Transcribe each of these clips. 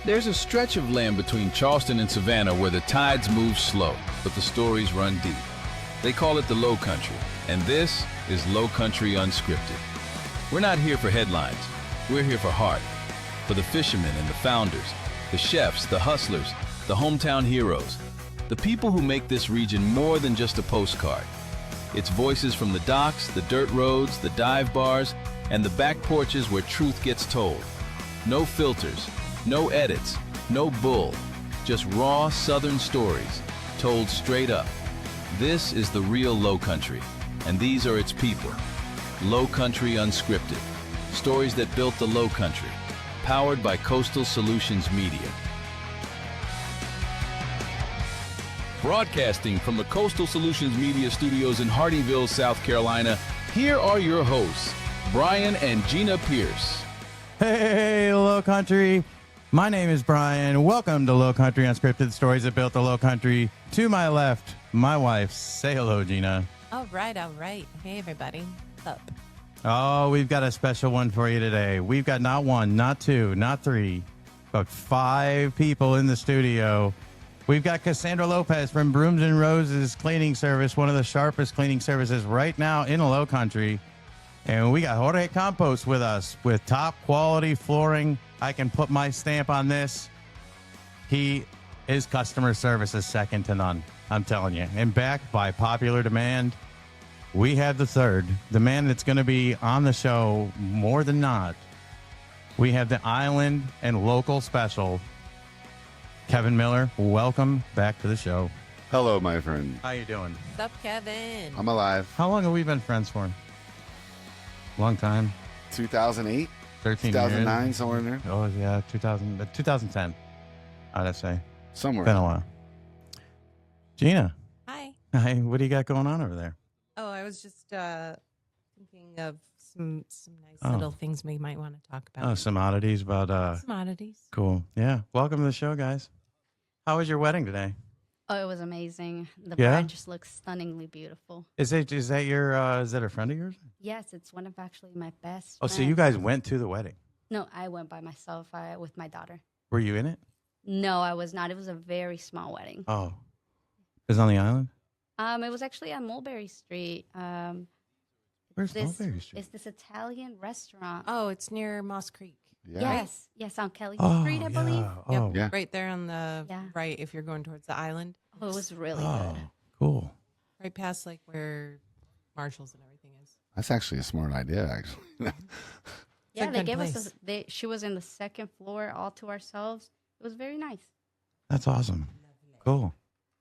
There's a stretch of land between Charleston and Savannah where the tides move slow, but the stories run deep. They call it the Lowcountry, and this is Lowcountry Unscripted. We're not here for headlines. We're here for heart, for the fishermen and the founders, the chefs, the hustlers, the hometown heroes, the people who make this region more than just a postcard. It's voices from the docks, the dirt roads, the dive bars, and the back porches where truth gets told. No filters, no edits, no bull, just raw Southern stories told straight up. This is the real Lowcountry, and these are its people. Lowcountry Unscripted, stories that built the Lowcountry, powered by Coastal Solutions Media. Broadcasting from the Coastal Solutions Media Studios in Hardyville, South Carolina, here are your hosts, Brian and Gina Pierce. Hey, Lowcountry. My name is Brian. Welcome to Lowcountry Unscripted, stories that built the Lowcountry. To my left, my wife. Say hello, Gina. All right. Hey, everybody. What's up? Oh, we've got a special one for you today. We've got not one, not two, not three, but 5 people in the studio. We've got Cassandra Lopez from Brooms and Roses Cleaning Service, one of the sharpest cleaning services right now in the Lowcountry. And we got Jorge Campos with us with top quality flooring. I can put my stamp on this. His customer service is second to none. I'm telling you. And back by popular demand, we have the third, the man that's going to be on the show more than not. We have the island and local special, Kevin Miller. Welcome back to the show. Hello, my friend. How you doing? What's up, Kevin? I'm alive. How long have we been friends for? Long time. 2008? 13 2009, years. somewhere in there. Oh, yeah, 2010, I'd say. Somewhere. Been a while. Gina. Hi. Hi, what do you got going on over there? Oh, I was just thinking of some nice little things we might want to talk about. Oh, some oddities about... Some oddities. Cool. Yeah. Welcome to the show, guys. How was your wedding today? Oh, it was amazing. The Yeah? bride just looks stunningly beautiful. Is that is that a friend of yours? Yes, it's one of actually my best Oh, so friends. you guys went to the wedding. No, I went by myself with my daughter. Were you in it? No, I was not. It was a very small wedding. Oh. It was on the island? It was actually on Mulberry Street. Where's Mulberry Street? It's this Italian restaurant. Oh, it's near Moss Creek. Yeah. Yes, on Kelly Oh, Street, I believe. yeah. Oh, Yep, Yeah. right there on the Yeah. right if you're going towards the island. Oh, it was really oh, good. cool. Right past like where Marshalls and everything is. That's actually a smart idea, actually. Yeah, a they good gave place. us. She was in the second floor, all to ourselves. It was very nice. That's awesome. Cool.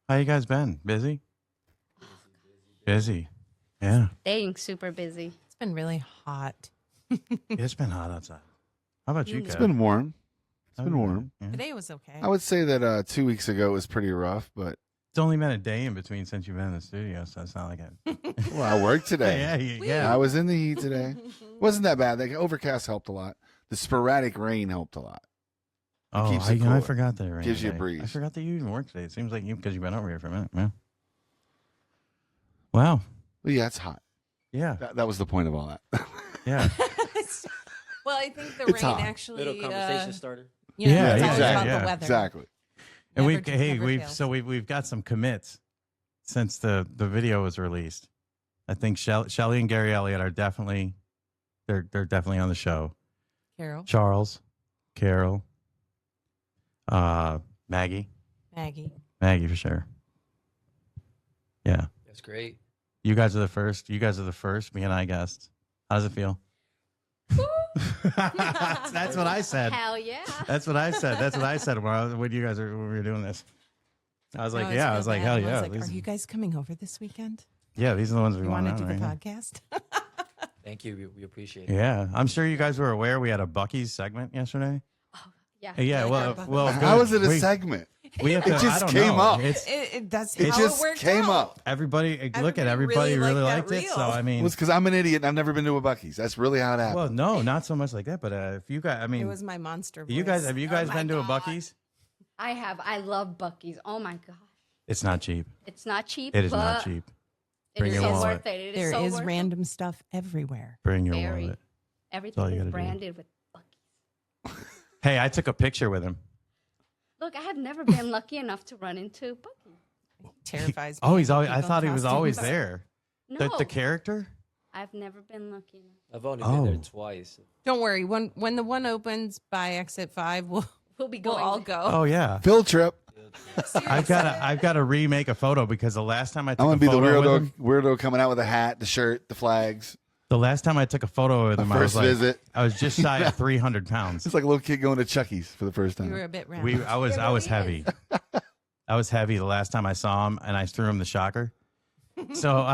How you guys been? Busy? Busy. Yeah. Staying super busy. It's been really hot. It's been hot outside. How about you, It's Kev? been warm. It's Oh, been warm. Yeah. Today was okay. I would say that 2 weeks ago was pretty rough, but It's only been a day in between since you've been in the studio, so it's not like it. well, I worked today. yeah. I was in the heat today. Wasn't that bad. The overcast helped a lot. The sporadic rain helped a lot. Oh, keeps it I cooler. forgot that. Gives you a today. breeze. I forgot that you even work today. It seems like you, because you've been over here for a minute, man. Wow. Well, yeah, it's hot. Yeah. That was the point of all that. Yeah. Well, I think the It's rain hot. actually Little conversation starter. You know, Yeah, it's always exactly, about yeah. the weather. Exactly. And Never we've got some commits since the video was released. I think Shelly and Gary Elliott are definitely they're definitely on the show. Carol. Charles, Carol, Maggie for sure. Yeah. That's great. You guys are the first. Me and I guessed. How does it feel? That's what I said. Hell yeah. That's what I said when you guys when we were doing this. I was like, No, it's yeah. I real was like, bad. hell I yeah. was like, These- are you guys coming over this weekend? yeah, these are the ones we You want want to on do the right now. podcast? Thank you. We appreciate it. Yeah, I'm sure you guys were aware we had a Buc-ee's segment yesterday. Yeah. Yeah, like well, our good. How is it a We- segment? We have It to, I just don't came know. up. That's It how just it worked came out. up. Everybody, look at Everybody everybody really really liked liked that it. So reel. I mean, Well, it's because I'm an idiot and I've never been to a Buc-ee's. That's really how it happened. well, no, not so much like that. But if you guys, I mean, It was my monster voice. you guys, have you guys Oh been my to a God. Buc-ee's? I have. I love Buc-ee's. Oh my gosh. It's not cheap. It's not cheap. It is but not cheap. It Bring is your so wallet. worth it. It is There so is worth it. random stuff everywhere. Bring your Very. wallet. Everything you is gotta do. branded with Buc-ee's. Hey, I took a picture with him. Look, I have never been lucky enough to run into Buc-ee. Terrifies me. Oh, he's always. I People thought he in was always costumes. there. No, The character. I've never been lucky enough. I've only been there Oh. twice. Don't worry. When the one opens by exit 5, we'll We'll be we'll going. all there. go. Oh yeah. Field trip. I've got to remake a photo because the last time I took I'm gonna a be the photo with him, weirdo coming out with a hat, the shirt, the flags. the last time I took a photo with him, I was First like, visit. I was just shy of 300 pounds. It's like a little kid going to Chucky's for the first You were time. a bit round. I was heavy. I was heavy the last time I saw him, and I threw him the shocker. So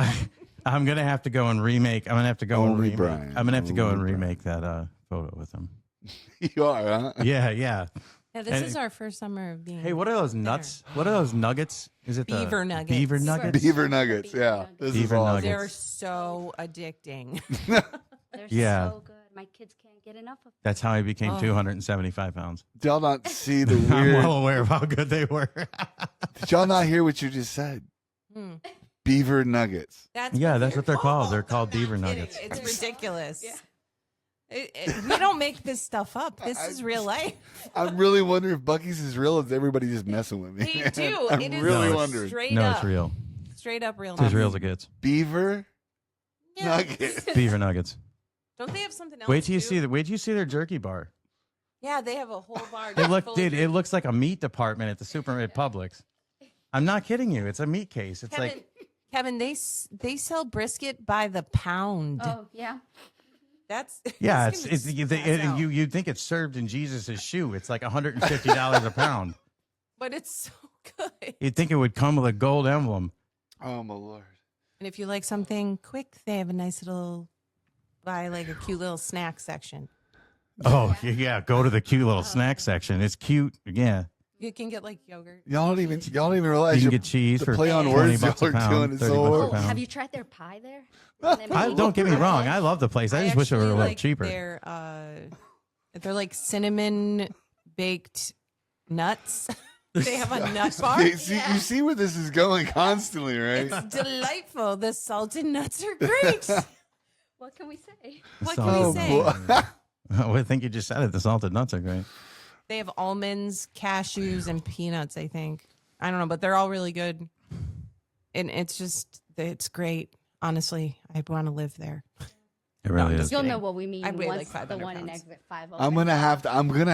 I'm gonna have to go and remake. I'm gonna have to go and Only remake. Brian. I'm gonna have to go and Only remake that photo with him. You are, huh? Yeah. Yeah, this And- is our first summer of being. Hey, what are those nuts? What are those nuggets? Is it Beaver the nuggets. Beaver nuggets. Beaver nuggets. Beaver Yeah. nuggets. This Beaver is awesome. nuggets. They're so addicting. They're Yeah. so good. My kids can't get enough of them. That's how I became Oh. 275 pounds. Did y'all not see the I'm weird? well aware of how good they were. Did y'all not hear what you just said? Hmm. Beaver nuggets. That's Yeah, that's what they're called. called. They're called I'm not beaver kidding. nuggets. It's ridiculous. Yeah. We don't make this stuff up. This is real life. I'm really wondering if Buc-ee's is real. Or is everybody just messing with me? They do. I'm It is really No, wondering. straight No, up. it's real. Straight up real. It's as real as nuggets. it gets. Beaver Yeah. nuggets. Beaver nuggets. Don't they have something else? Wait till you too? see their jerky bar. Yeah, they have a whole bar. It look, full of dude. It jerky. looks like a meat department at the supermarket Publix. I'm not kidding you. It's a meat case. It's Kevin, like Kevin, they sell brisket by the pound. Oh, yeah. That's yeah. it's It's gonna spaz out. you'd think it's served in Jesus' shoe. It's like $150 a pound. But it's so good. You'd think it would come with a gold emblem. Oh my lord. And if you like something quick, they have a nice little buy like a cute little snack section. Oh yeah. Go to the cute little snack section. It's cute. Yeah. You can get like yogurt. Y'all don't even realize You can your- get cheese the for play on 20 words bucks y'all a are pound, doing is 30 so bucks a horrible. pound. Have you tried their pie there? Don't get me wrong. I love the place. I just wish it were a actually little like cheaper. They're like cinnamon baked nuts. They have a nut bar. You see where this is going constantly, right? It's delightful. The salted nuts are great. What can we say? What So- can we Oh, say? boy. Oh, I think you just said it. The salted nuts are great. They have almonds, cashews, and peanuts, I think. I don't know, but they're all really good. And it's great. Honestly, I want to live there. It really is. You'll kidding. know what we mean I weigh once like 500 the one in pounds. exit 5. I'm gonna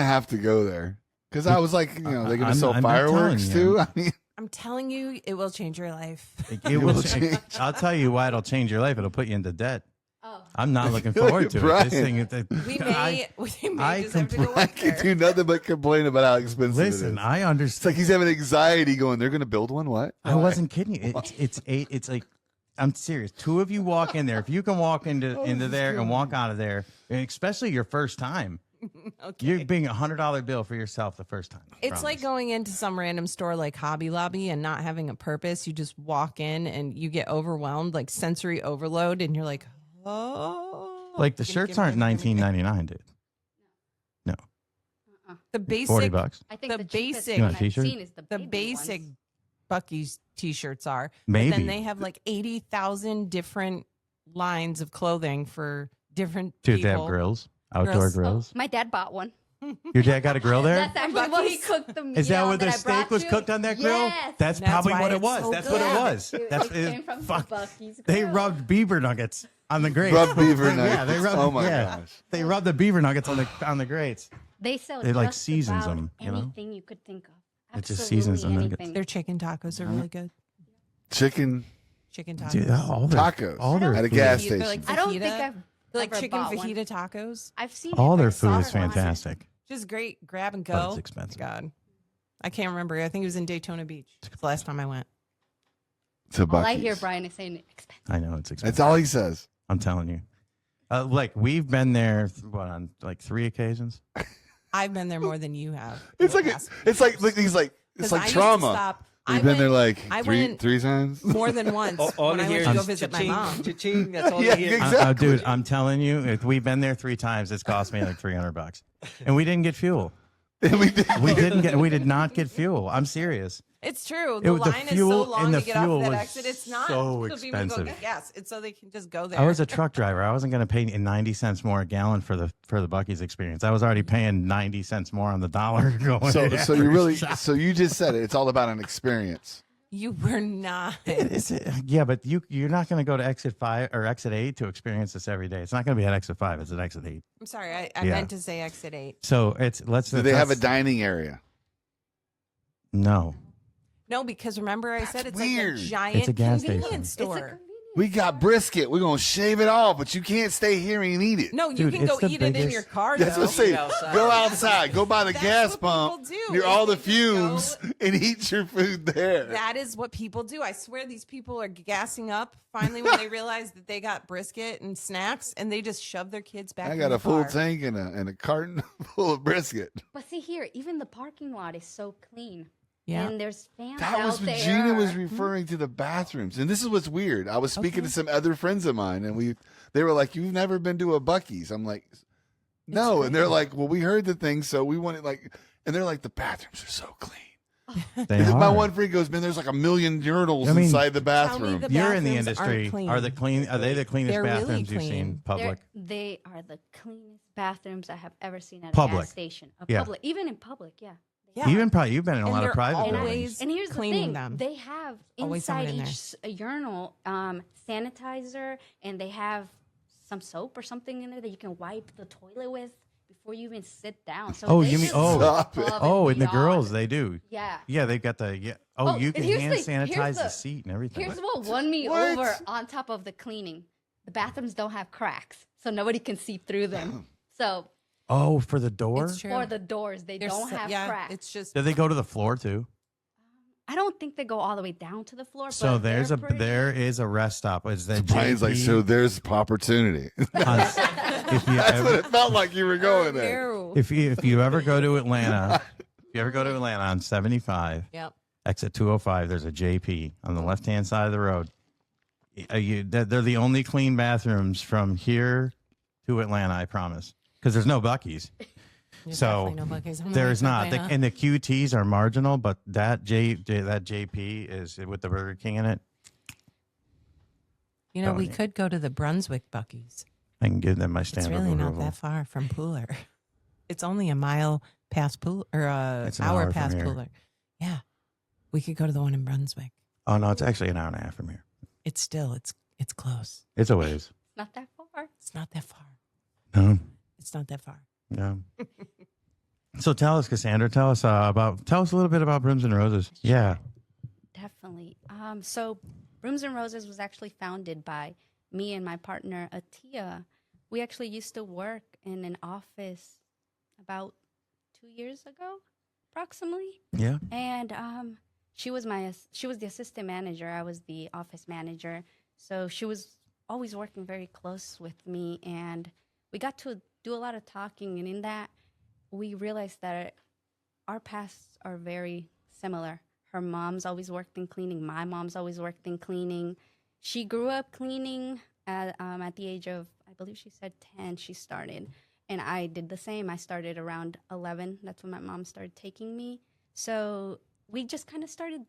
have to go there because I was like, they're gonna I'm- sell I'm not telling fireworks you. too. I mean, I'm telling you, it will change your life. It will will change. change. I'll tell you why it'll change your life. It'll put you into debt. Oh. I'm not looking Look forward at to it. Brian. This thing, We I may just have to go I work can there. do nothing but complain about how expensive it is. listen. I It's understand. like he's having anxiety going. They're gonna build one. What? I wasn't kidding you. It's like I'm serious. Two of you walk in there. If you can walk into there and walk out of there, and especially your first time, you're being $100 bill for yourself the first time. I It's like promise. going into some random store like Hobby Lobby and not having a purpose. You just walk in and you get overwhelmed, like sensory overload, and you're like, oh. Like the Gimme, shirts gimme, aren't gimme, gimme. $19.99, dude. No, The basic, $40. I think The the, cheapest basic- thing You want a I've t-shirt? seen is the, the baby basic ones. Buc-ee's t-shirts are. Maybe. But then they have like 80,000 different lines of clothing for different Dude, people. they have grills, outdoor Grills. grills. My dad bought one. Your dad got a grill there? That's actually what he Buc-ee's? cooked the meal Is that where the I steak brought was you. cooked on that grill? Yes. That's That's probably why what it it's was. so That's what it good. was. It That's came from fuck. Buc-ee's They grill. rubbed beaver nuggets on the grates. Rub beaver Yeah, nuggets. they rubbed. Oh my yeah, gosh. they rubbed the beaver nuggets on the grates. They sell They, like, just seasons about them, you know? anything you could think of. It just seasons the Absolutely nuggets. anything. Their chicken tacos are really good. Chicken Chicken tacos. Dude, all their Tacos all their at a food gas is- They're station. like I don't think fajita. I've They're like ever chicken bought one. fajita tacos. I've seen all it, their but I saw food is it online. fantastic. Just great grab and go. But it's expensive. God. I can't remember. I think it was in Daytona Beach. It's the last time I went. To All I Buc-ee's. hear Brian is saying expensive. I know it's expensive. That's all he says. I'm telling you. Like we've been there on like 3 occasions. I've been there more than you have. It's like Yes. it's like he's like it's 'Cause like I used to trauma. stop. You've I been went there like I three went- times. more than once All when I I hear went to go is visit my cha-ching, mom. cha-ching. That's all Yeah, I hear. exactly. Dude, I'm telling you, if we've been there 3 times. It's cost me like $300, and we didn't get fuel. We did. We did not get fuel. I'm serious. It's true. It The was the line fuel- is so long and the to get off fuel that was exit. It's not so people go expensive. get gas. It's so they can just go there. I was a truck driver. I wasn't going to pay 90 cents more a gallon for the Buc-ee's experience. I was already paying 90 cents more on the dollar going. So you really, so you just said it. It's all about an experience. You were not. Yeah, but you're not going to go to exit 5 or exit 8 to experience this every day. It's not going to be at exit 5. It's at exit 8. I'm sorry. I Yeah. meant to say exit 8. So Do they have a dining area? No. No, because remember I said it's weird. like a giant It's a gas station. convenience It's a store. convenience We got brisket. We're gonna shave it off, but you can't stay here and eat it. No, you Dude, can it's go the eat it in biggest- your car. That's though. what I'm saying. Outside. Go outside. Go by the That's gas what pump people do, near is all the they just fumes and eat your food there. That is what people do. I swear these people are gassing up finally when they realize that they got brisket and snacks and they just shove their kids back I in got the a full car. tank and a carton full of brisket. But see here, even the parking lot is so clean. Yeah. And there's fans That was out what there. Gina was referring to, the bathrooms. And this is what's weird. I was speaking to some other friends of mine, and they were like, "You've never been to a Buc-ee's?" I'm like, "No." And they're like, "Well, we heard the thing, so we wanted and they're like, "The bathrooms are so clean." They My are. one friend goes, "Man, there's like a million urinals I mean, inside the Tell me bathroom." the You're in the bathrooms aren't industry. clean. Are they the cleanest They're really bathrooms you've clean. seen public? They are the cleanest bathrooms I have ever seen at a Public. gas station. Yeah. Public, even in public, yeah. Yeah. You've been in a And lot of they're private always- buildings. And here's the cleaning thing: them. they have Always someone inside in each urinal sanitizer, and they have some soap or something in there that you can wipe the toilet with before you even sit down. So Oh, they you mean- just oh. go Stop it. above Oh, and the beyond. girls, they do. Yeah. Yeah, they've got the Oh, you and can here's hand the- here's sanitize the the- seat and everything. Here's what won me What? over on top of the cleaning: the bathrooms don't have cracks, so nobody can see through them. So Oh, for the door? It's true. for the doors, they They're don't so- have yeah, cracks. it's just Do they go to the floor too? I don't think they go all the way down to the floor. So but there they're is a rest stop. Is that Brian's like, "So there's opportunity." if you That's what ever, it felt like you were going there. Ew. if you ever go to Atlanta, on 75, Yep. exit 205, there's a JP on the left hand side of the road. They're the only clean bathrooms from here to Atlanta, I promise, because there's no Buc-ee's. There's So definitely no Buc-ee's. I'm there's like, not, Atlanta. and the QTs are marginal, but that JP is with the Burger King in it. You know, we telling you. could go to the Brunswick Buc-ee's. I can give them my It's stamp really of not approval. that far from Pooler. It's only a mile past Pooler, or It's an hour hour from past here. Pooler. Yeah, we could go to the one in Brunswick. Oh no, it's actually an hour and a half from here. It's still it's close. It's a ways. not that far. It's not that far. No, It's not that far. no. So tell us, Cassandra. Tell us a little bit about Brooms and Roses. Yeah. Definitely. So Brooms and Roses was actually founded by me and my partner Atia. We actually used to work in an office about 2 years ago, approximately. Yeah. And she was the assistant manager. I was the office manager. So she was always working very close with me, and we got to do a lot of talking. And in that, we realized that our paths are very similar. Her mom's always worked in cleaning. My mom's always worked in cleaning. She grew up cleaning at the age of, I believe she said 10, she started. And I did the same. I started around 11. That's when my mom started taking me. So we just kind of started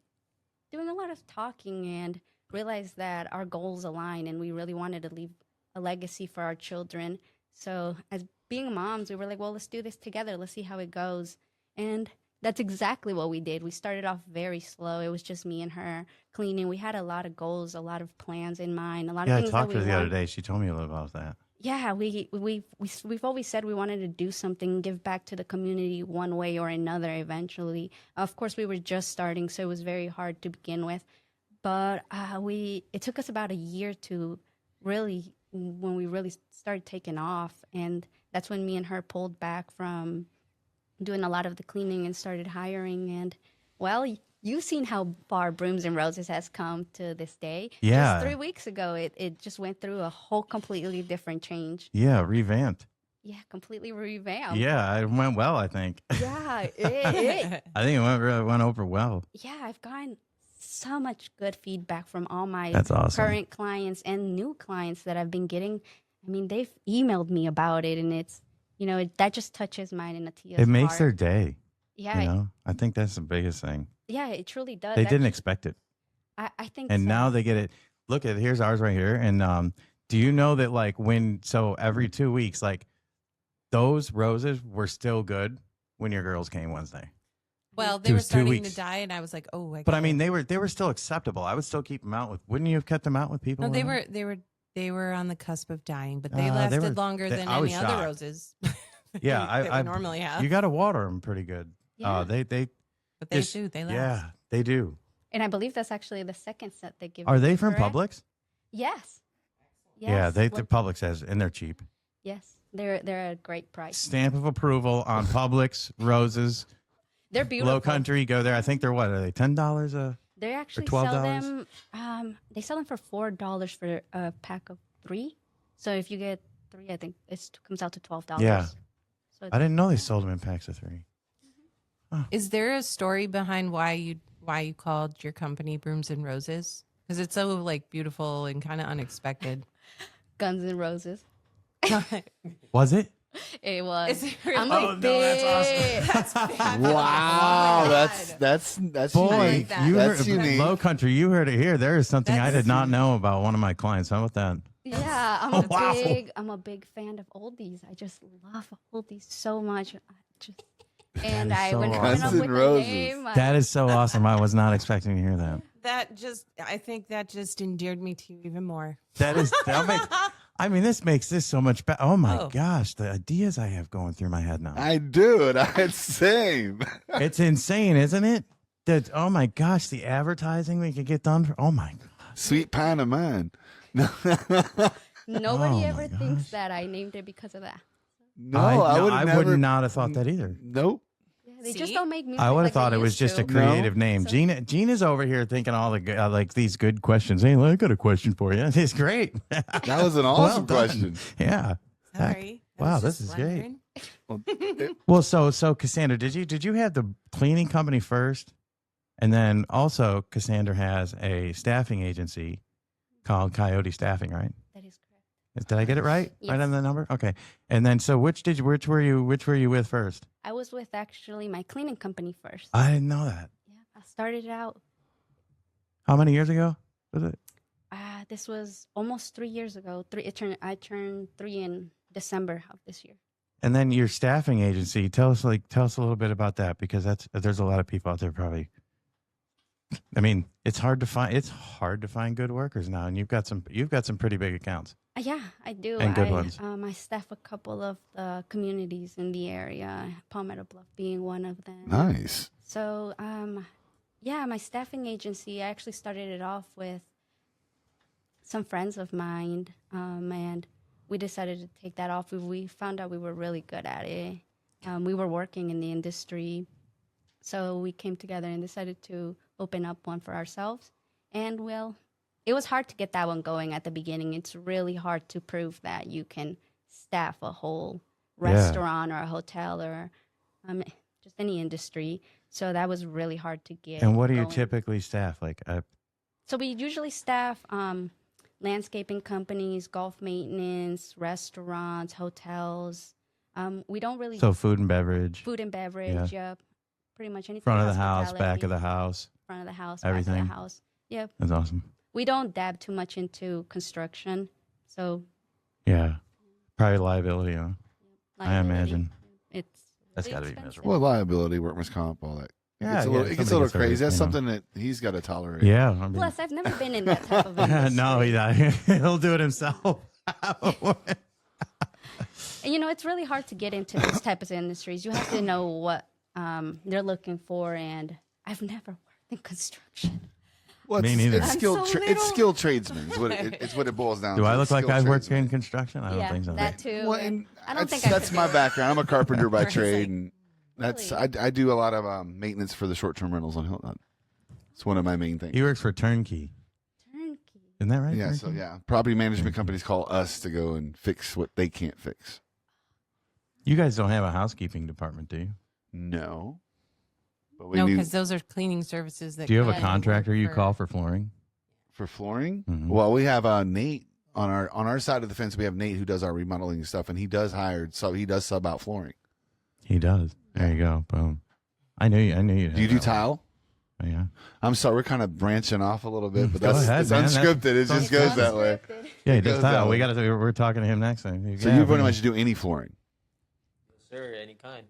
doing a lot of talking and realized that our goals align, and we really wanted to leave a legacy for our children. So as being moms, we were like, well, let's do this together. Let's see how it goes. And that's exactly what we did. We started off very slow. It was just me and her cleaning. We had a lot of goals, a lot of plans in mind, a lot Yeah, of I things talked that to we her the other wanted. day. She told me a little about that. Yeah, we've always said we wanted to do something, give back to the community one way or another eventually. Of course, we were just starting, so it was very hard to begin with. But it took us about a year to really, when we really started taking off. And that's when me and her pulled back from doing a lot of the cleaning and started hiring. And, well, you've seen how far Brooms and Roses has come to this day. Yeah. Just 3 weeks ago, it just went through a whole completely different change. Yeah, revamped. Yeah, completely revamped. Yeah, it went well, I think. Yeah, I think it went over well. yeah, I've gotten so much good feedback from all my That's awesome. current clients and new clients that I've been getting. I mean, they've emailed me about it, and that just touches mine and Atia's It makes their heart. day. Yeah, You know, I think that's the biggest thing. yeah, it truly does. They didn't Actually, expect it, I think and so. now they get it. Look at here's ours right here. And do you know that like every 2 weeks, like those roses were still good when your girls came Wednesday. Well, It they were was 2 starting weeks. to die, and I was like, "Oh, But I mean, they were still acceptable. I would still keep them out with. Wouldn't you have kept them out with people? No, they around? were on the cusp of dying, but they They lasted were- longer than I was any other shocked. roses. Yeah, that I we normally have. You got to water them pretty good. Yeah. They But they just- do. They last. Yeah, they do. And I believe that's actually the second set they give. Are you, they from correct? Publix? Yes. Yeah, the Look- Publix has, and they're cheap. Yes, they're a great price. Stamp of approval on Publix roses. They're beautiful. Low Country, go there. I think they're what? Are they $10 a? They actually $12? sell them. They sell them for $4 for a pack of 3. So if you get 3, I think it comes out to $12. Yeah. So I didn't know they sold them in packs of 3. Is there a story behind why you called your company Brooms and Roses? Because it's so like beautiful and kind of unexpected. Guns N' Roses. Was it? It was. Is it really? I'm Oh, a no, that's big- That's fabulous. Wow, Oh my that's God. Boy, unique. that. you That's heard, unique. Low Country, you heard it here. There is something I That's- did not know about one of my clients. How about that? Yeah, Oh, wow. I'm a big fan of oldies. I just love oldies so much. And is I so went awesome. coming up Guns with N' the Roses. name. That is so awesome. I was not expecting to hear that. I think that just endeared me to you even more. That is, I mean, this makes this so much better. Oh my Oh. gosh, the ideas I have going through my head now. I do it. It's same. It's insane, isn't it? That, oh my gosh, the advertising we could get done for, oh my God. Sweet pine of mine. No, Nobody Oh, ever my thinks gosh. that I named it because of that. I would not have thought that either. Nope. Yeah, they just See? don't make music. I would have like they thought it was used just to. a creative name. So- Gina's over here thinking all the like these good questions. Hey, I got a question for you. It's great. That was an Well awesome done. question. Yeah. Sorry. I Wow, was this just is great. wondering. Well, so Cassandra, did you have the cleaning company first, and then also Cassandra has a staffing agency called Coyote Staffing, right? That is correct. Did I get it right? Yes. Right on the number? Okay. And then so which were you with first? I was with actually my cleaning company first. I didn't know that. Yeah, I started out. How many years ago was it? This was almost 3 years ago. I turned 3 in December of this year. And then your staffing agency, tell us a little bit about that, because there's a lot of people out there probably. I mean, it's hard to find good workers now, and you've got some pretty big accounts. Yeah, I do. And good ones. I staff a couple of the communities in the area, Palmetto Bluff being one of them. Nice. So, yeah, my staffing agency, I actually started it off with some friends of mine, and we decided to take that off. We found out we were really good at it. We were working in the industry, so we came together and decided to open up one for ourselves. And, well, it was hard to get that one going at the beginning. It's really hard to prove that you can staff a whole Yeah. restaurant or a hotel or just any industry. So that was really hard to get. And what do you going. typically staff? Like, So we usually staff landscaping companies, golf maintenance, restaurants, hotels. We don't really so food and beverage, food and beverage. Yep, pretty much anything. front of the house, hospitality, back of the house. front of the house, everything. back of the house. Yep. That's awesome. We don't dab too much into construction, so Yeah, probably liability. Huh? I liability, imagine. it's That's really gotta be expensive. miserable. Well, liability, workman's comp, all that. Yeah, It yeah, gets a somebody little gets hurt, crazy. That's you know. something that he's got to tolerate. Yeah. I mean, Plus, I've never been in that type of industry. no, he'll do it himself. And, you know, it's really hard to get into these types of industries. You have to know what they're looking for, and I've never worked in construction. Well, Me it's, neither. It's I'm skilled, so it's little. skilled tradesmen. It's what it boils down to. Do I look It's like skilled I've worked tradesmen. in construction? I don't Yeah, think so. that too. Well, and and I don't think that's I could my do it. background. I'm a carpenter by It's trade, like- and that's Really? I do a lot of maintenance for the short-term rentals on Hilton. It's one of my main things. He works for Turnkey. Turnkey. Isn't that right? Yeah, so Turnkey? yeah, property management companies call us to go and fix what they can't fix. You guys don't have a housekeeping department, do you? No, but we No, do because those are cleaning services that. Do you have a come contractor work you call for flooring? for flooring. Mhm. Well, we have Nate on our side of the fence, we have Nate who does our remodeling stuff, and he does sub out flooring. He does. There you go. Boom. I knew you. Do you do tile? Oh, yeah. I'm sorry, we're kind of branching off a little bit, but Go ahead, it's man. unscripted. It That's- just goes that way. Yeah, he It does goes tile. that We way. got to. We're talking to him next time. So you pretty much do any flooring. Sir, any kind.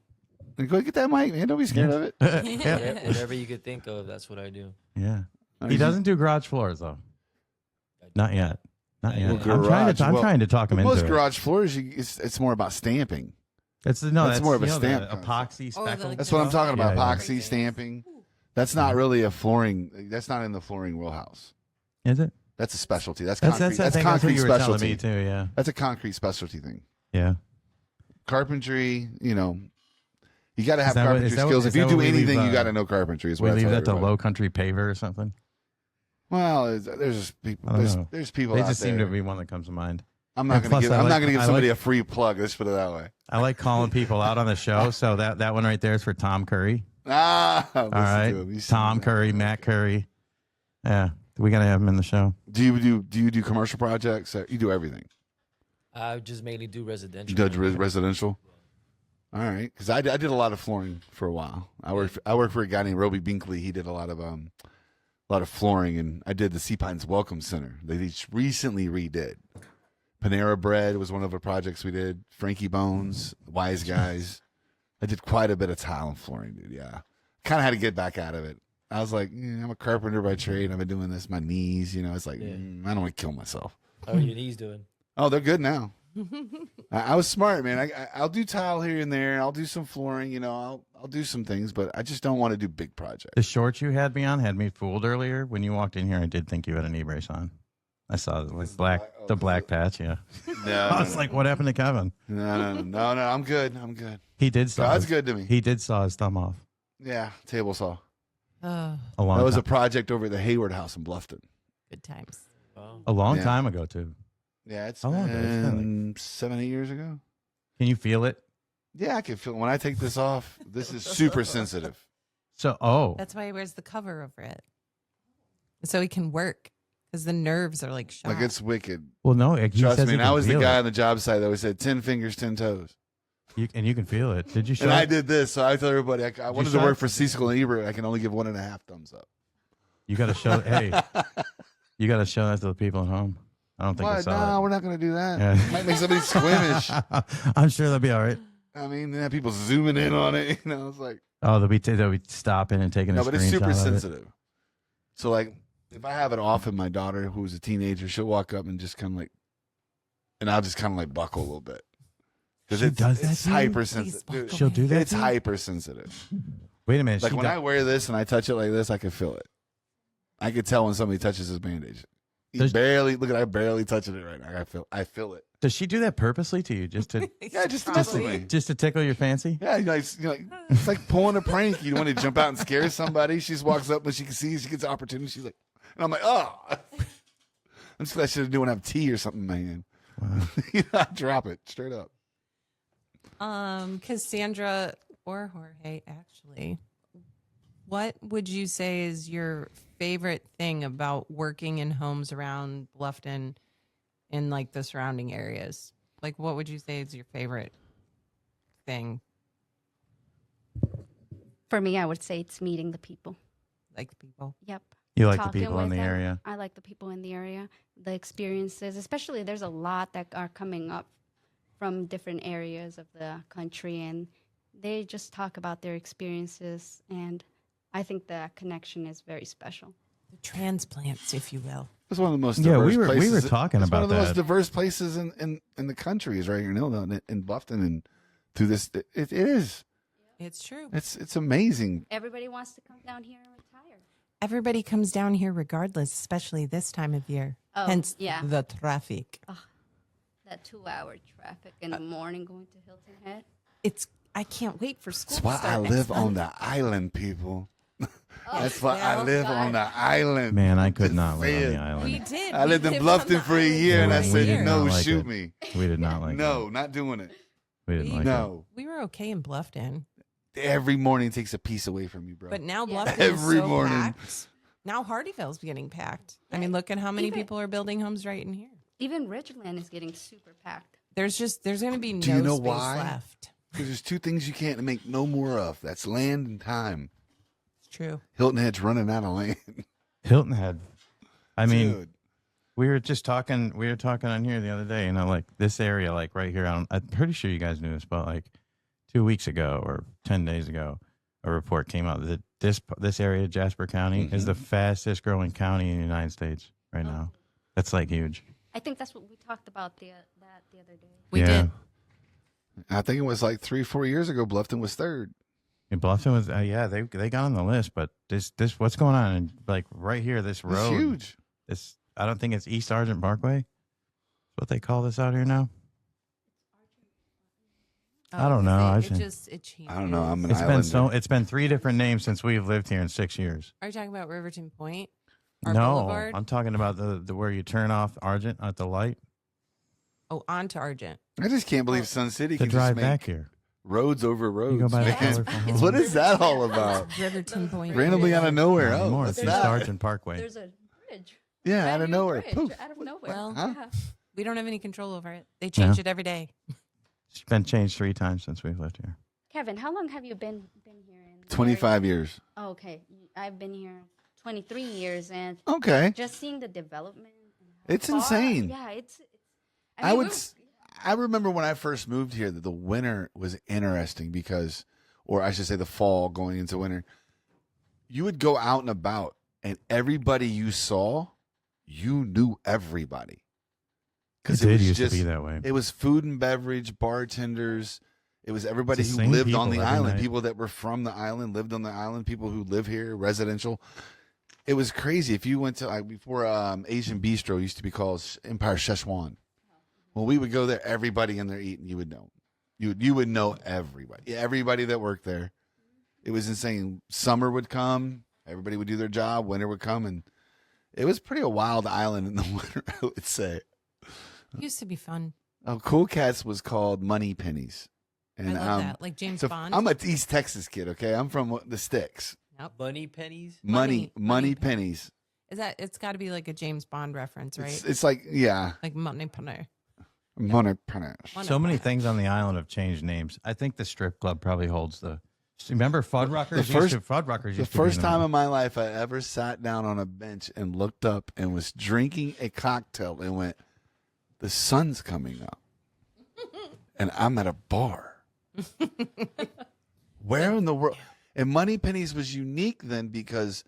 Go get that mic, man. Don't be scared of it. yeah. Whatever you could think of, that's what I do. Yeah. He doesn't do garage floors though. Not yet. Not yet. Well, I'm trying to talk him Most into it. garage floors, it's more about stamping. That's more of a the stamp epoxy Oh, speckle. like That's what I'm talking about. Yeah, yeah. Epoxy stamping. That's not really a flooring. That's not in the flooring wheelhouse. Is it? That's a specialty. That's That's concrete. I That's think that's what concrete you were telling specialty. me too. Yeah. That's a concrete specialty thing. Yeah. Carpentry, you know, you got to have Is that what- carpentry is that what- skills. is If you that what do we leave, anything, you got to know carpentry. Is We what I leave tell that to everybody. Low Country Paver or something. Well, there's just people. I don't know. There's people. They out just seem there. to be one that comes to mind. I'm not And going to plus, give. I I'm not like- going to give I somebody like- a free plug. Let's put it that way. I like calling people out on the show. So that one right there is for Tom Curry. Ah, All right. Tom Curry, Matt Curry. Yeah. We got to have him in the show. Do you do commercial projects? You do everything. I just mainly do residential. You do residential. All right, because I did a lot of flooring for a while. I worked for a guy named Roby Binkley. He did a lot of flooring, and I did the Sea Pines Welcome Center. They just recently redid. Panera Bread was one of the projects we did. Frankie Bones, Wise Guys. I did quite a bit of tile and flooring, dude. Yeah, kind of had to get back out of it. I was like, I'm a carpenter by trade. I've been doing this. My knees, it's like I don't want to kill myself. How are your knees doing? Oh, they're good now. I was smart, man. I'll do tile here and there. I'll do some flooring. I'll do some things, but I just don't want to do big projects. The shorts you had me on had me fooled earlier. When you walked in here, I did think you had a knee brace on. I saw the black patch. Yeah. No, I was like, what happened to Kevin? no. I'm good. He did saw. God's his, good to me. He did saw his thumb off. Yeah, table saw. Oh, A long That was time, a project over at the Hayward House in Bluffton. good times. Wow. a long Yeah. time ago too. Yeah, it's How long ago? It's kinda been 7-8 years ago. Can you feel it? Yeah, I can feel it. When I take this off, this is super sensitive. So, That's why he wears the cover over it, so he can work because the nerves are like shot. Like, it's wicked. well, no. He Trust says me. he And I can was the feel guy it. on the job site that always said 10 fingers, 10 toes. And you can feel it. Did you show? And I it? did this, so I tell everybody I wanted to show work it? for Cecil and Ebert. I can only give 1.5 thumbs up. You got to show. Hey, you got to show that to the people at home. I don't think they What? saw No, we're not going to do that. Yeah. Might make somebody squeamish. it. I'm sure they'll be all right. I mean, they have people zooming in on it. It's like, Oh, they'll be stopping and taking a no, but it's screenshot super of it. sensitive. So, like, if I have it off and my daughter, who's a teenager, she'll walk up and just kind of like, and I'll just kind of like buckle a little bit. Because She does that it's to you? hypersensitive. Please Dude, She'll do that. It's to you? hypersensitive. Wait a minute. Like she when do- I wear this and I touch it like this, I can feel it. I can tell when somebody touches his bandage. Does- I barely touching it right now. I feel it. Does she do that purposely to you, just to Yeah, just to Probably. me. just to tickle your fancy? Yeah, it's like pulling a prank. You want to jump out and scare somebody. She just walks up when she can see, she gets the opportunity. She's like, and I'm like, oh. I'm just glad I should have doing have tea or something, man. I drop it straight up. Cassandra or Jorge, actually, what would you say is your favorite thing about working in homes around Bluffton and like the surrounding areas? Like, what would you say is your favorite thing? For me, I would say it's meeting the people. Like the people? Yep. You like the Talking people in with the them. area. I like the people in the area, the experiences, especially there's a lot that are coming up from different areas of the country, and they just talk about their experiences, and I think that connection is very special. The transplants, if you will. It's one of the most Yeah, diverse we were places. talking it's about one of the that. most diverse places in the country is right here in Bluffton, and through this it is. It's true. It's amazing. Everybody wants to come down here and retire. Everybody comes down here regardless, especially this time of year. Oh, Hence yeah. the traffic. That 2-hour traffic in the morning going to Hilton Head. I can't wait for school. That's why to start I next live on month. the island, people. Oh, That's why I well, live God. on the island. Man, I could Just not live on saying. the island. We did. I We lived in on Bluffton the for a island year, and I We said, did no, not like shoot it. me. We did not like it. No, not doing it. We didn't like it. No. We were okay in Bluffton, Every morning takes a piece away from you, bro. but now Yeah. Bluffton Every is so morning. packed. Now Hardyville's getting packed. I mean, look at how many Even- people are building homes right in here. Even Ridgeland is getting super packed. There's going to be no Do you know space why? left. Because there's two things you can't make no more of. That's land and time. It's true. Hilton Head's running out of land. Hilton Head. I mean, Dude. we were talking on here the other day, you know, like this area, like right here. I'm pretty sure you guys knew this, but like 2 weeks ago or 10 days ago, a report came out that this area, Jasper County, is the fastest growing county in the United States right now. That's like huge. I think that's what we talked about the other day. We Yeah. did. I think it was like 3-4 years ago, Bluffton was third. And Bluffton was, they got on the list, but this what's going on? And like right here, this road, It's huge. This, I don't think it's East Argent Parkway. That's what they call this out here now. I don't know. It changes. I don't know. I'm an islander. It's been 3 different names since we've lived here in 6 years. Are you talking about Riverton Point? Or No, Boulevard? I'm talking about the where you turn off Argent at the light Oh, onto Argent. I just can't believe Sun City to can drive just back make here. roads over roads. You go by the man. color from home. What is that all about? Riverton Point. Randomly out of nowhere. Not Oh, anymore. what's It's East that? Argent Parkway. There's a bridge. Yeah, Brand out of new nowhere. bridge, Poof. out of nowhere. Well, Huh? Yeah. We don't have any control over it. They change it every day. It's been changed 3 times since we've lived here. Kevin, how long have you been here in the 25 years. area? Oh, okay. I've been here 23 years, and Okay. just seeing the development. and how It's far- insane. Yeah, it's. I mean, would. I remember when I first moved here that the winter was interesting because, or I should say, the fall going into winter. You would go out and about, and everybody you saw, you knew everybody. It did used to be that way. It was food and beverage, bartenders. It was everybody It's who the same lived on the people every island. night. People that were from the island lived on the island. People who live here, residential. It was crazy. If you went to like before Asian Bistro used to be called Empire Szechuan. When we would go there, everybody in there eating, you would know. You would know everybody. Everybody that worked there. It was insane. Summer would come, everybody would do their job, winter would come, and it was pretty a wild island in the winter, I would say. It used to be fun. Oh, Cool Cats was called Money Pennies. And I love that. Like James Bond. I'm a East Texas kid, okay? I'm from the sticks. Bunny pennies. Money Money pennies. Is that? It's got to be like a James Bond reference, right? It's like, yeah. Like money penny. Money pennies. So many things on the island have changed names. I think the strip club probably holds the. Remember Fuddruckers? Fuddruckers The used to first be time in my life I ever sat down on a bench and looked up and was drinking a cocktail and went, the sun's coming up. And I'm at a bar. Where in the world? And Money Pennies was unique then because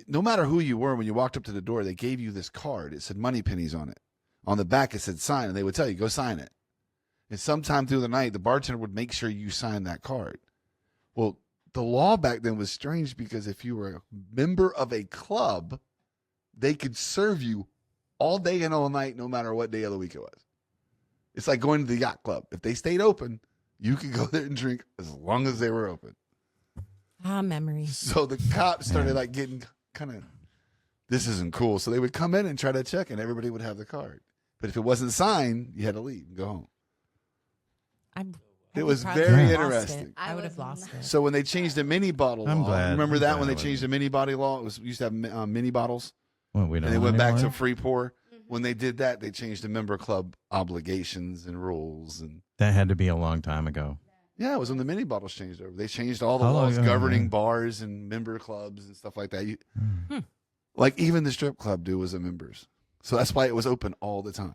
no matter who you were, when you walked up to the door, they gave you this card. It said Money Pennies on it. On the back, it said sign, and they would tell you, go sign it. And sometime through the night, the bartender would make sure you signed that card. Well, the law back then was strange because if you were a member of a club, they could serve you all day and all night, no matter what day of the week it was. It's like going to the yacht club. If they stayed open, you could go there and drink as long as they were open. Ah, memories. So the cops started like getting kind of, this isn't cool. So they would come in and try to check, and everybody would have the card. But if it wasn't signed, you had to leave and go home. It was very interesting. I would have lost it. So when they changed the mini bottle I'm law, glad- remember I'm that glad when I they changed the mini bottle law? It was we used to have mini bottles, Well, we don't and they know went back to anymore. free pour. When they did that, they changed the member club obligations and rules. And That had to be a long time ago. yeah, it was when the mini bottles changed over. They changed all the How long laws ago, governing man? bars and member clubs and stuff like that. Like even the strip club do was a members, so that's why it was open all the time.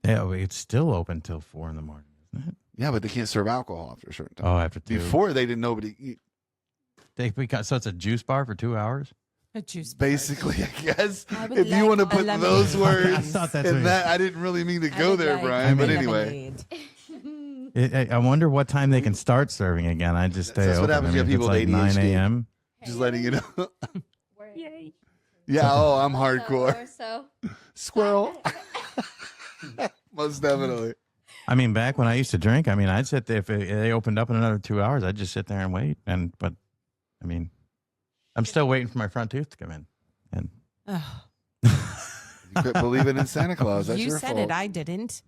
Yeah, well, it's still open till 4 in the morning, isn't it? Yeah, but they can't serve alcohol after a certain time. Oh, after 2. Before they didn't nobody eat. So it's a juice bar for 2 hours. A juice bar. Basically, I guess I would if you like want to a put lemonade. those I words thought that's what in you- that, I didn't really mean to I go would there, like Brian. a But anyway, lemonade. I wonder what time they can start serving again. I just stay That's what open. happens I to mean, if people it's with like 9 ADHD. a.m. just letting you know. Yay. Yeah, oh, I'm hardcore. Or so. Squirrel. Most definitely. I mean, back when I used to drink, I mean, I'd sit there. If they opened up in another 2 hours, I'd just sit there and wait. But I mean, I'm still waiting for my front tooth to come in. And Ugh. You quit believing in Santa Claus. That's You your said fault. it. I didn't.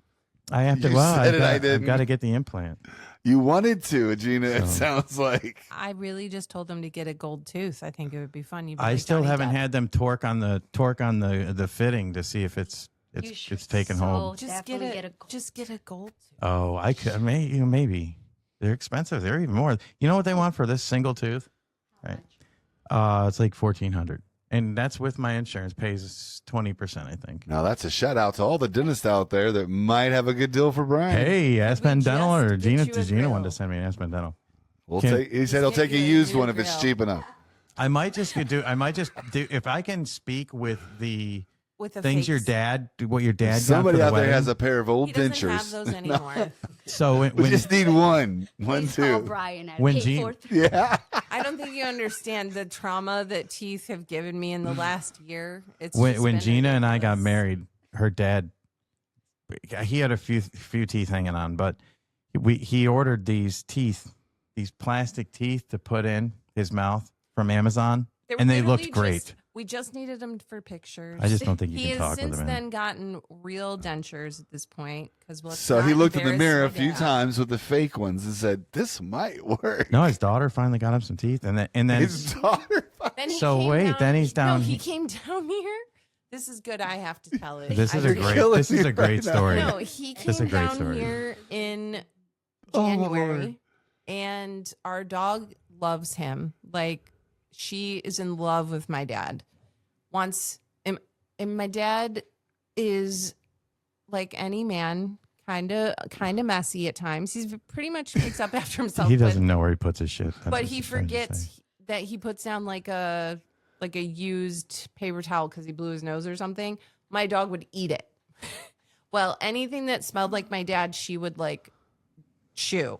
I have to. You Well, said it, I I've didn't. got to get the implant. You wanted to, Gina, it So- sounds like. I really just told them to get a gold tooth. I think it would be fun. You'd be I like still Johnny haven't Depp. had them torque on the fitting to see if You should It's taken so hold. definitely get a gold. Just get a gold tooth. Oh, I could maybe they're expensive. They're even more. You know what they want for this single tooth? Right. It's like $1,400, and that's with my insurance. Pays 20%, I think. Now that's a shout out to all the dentists out there that might have a good deal for Brian. Hey, Aspen Dental just or get Gina? you a Did Gina want grill. to send me an Aspen Dental? He said he'll Just take a get you a used new one if it's grill. cheap enough. I might just do if I can speak with the With a things your fake- dad, what your dad Somebody got for out the there wedding. has a pair of old He doesn't dentures. have those anymore. So We when just need one Please call too. Brian at When 843. Yeah. I don't think you understand the trauma that teeth have given me in the last year. It's when just when been Gina and I got ridiculous. married, her dad, he had a few teeth hanging on, but he ordered these plastic teeth to put in his mouth from Amazon, were and they literally looked great. we just needed them for pictures. I just don't think you He can has talk with since him. then gotten real dentures at this point because So he looked in the mirror a few times with the fake ones and said, "This might work." No, his daughter finally got him some teeth, and then His daughter. Then he So came wait, down, then he's down- No, he came down here. This is good. I have to tell it. this I is a really- great killing this is me a great right now. story. No, he This is a came great down story. here in Oh, my January, Lord. and our dog loves him. Like she is in love with my dad. And my dad is like any man, kind of messy at times. He's pretty much picks up after himself. He but- doesn't know where he puts his shit. That's but what he she's trying to say. forgets that he puts down like a used paper towel because he blew his nose or something. My dog would eat it. Well, anything that smelled like my dad, she would like chew.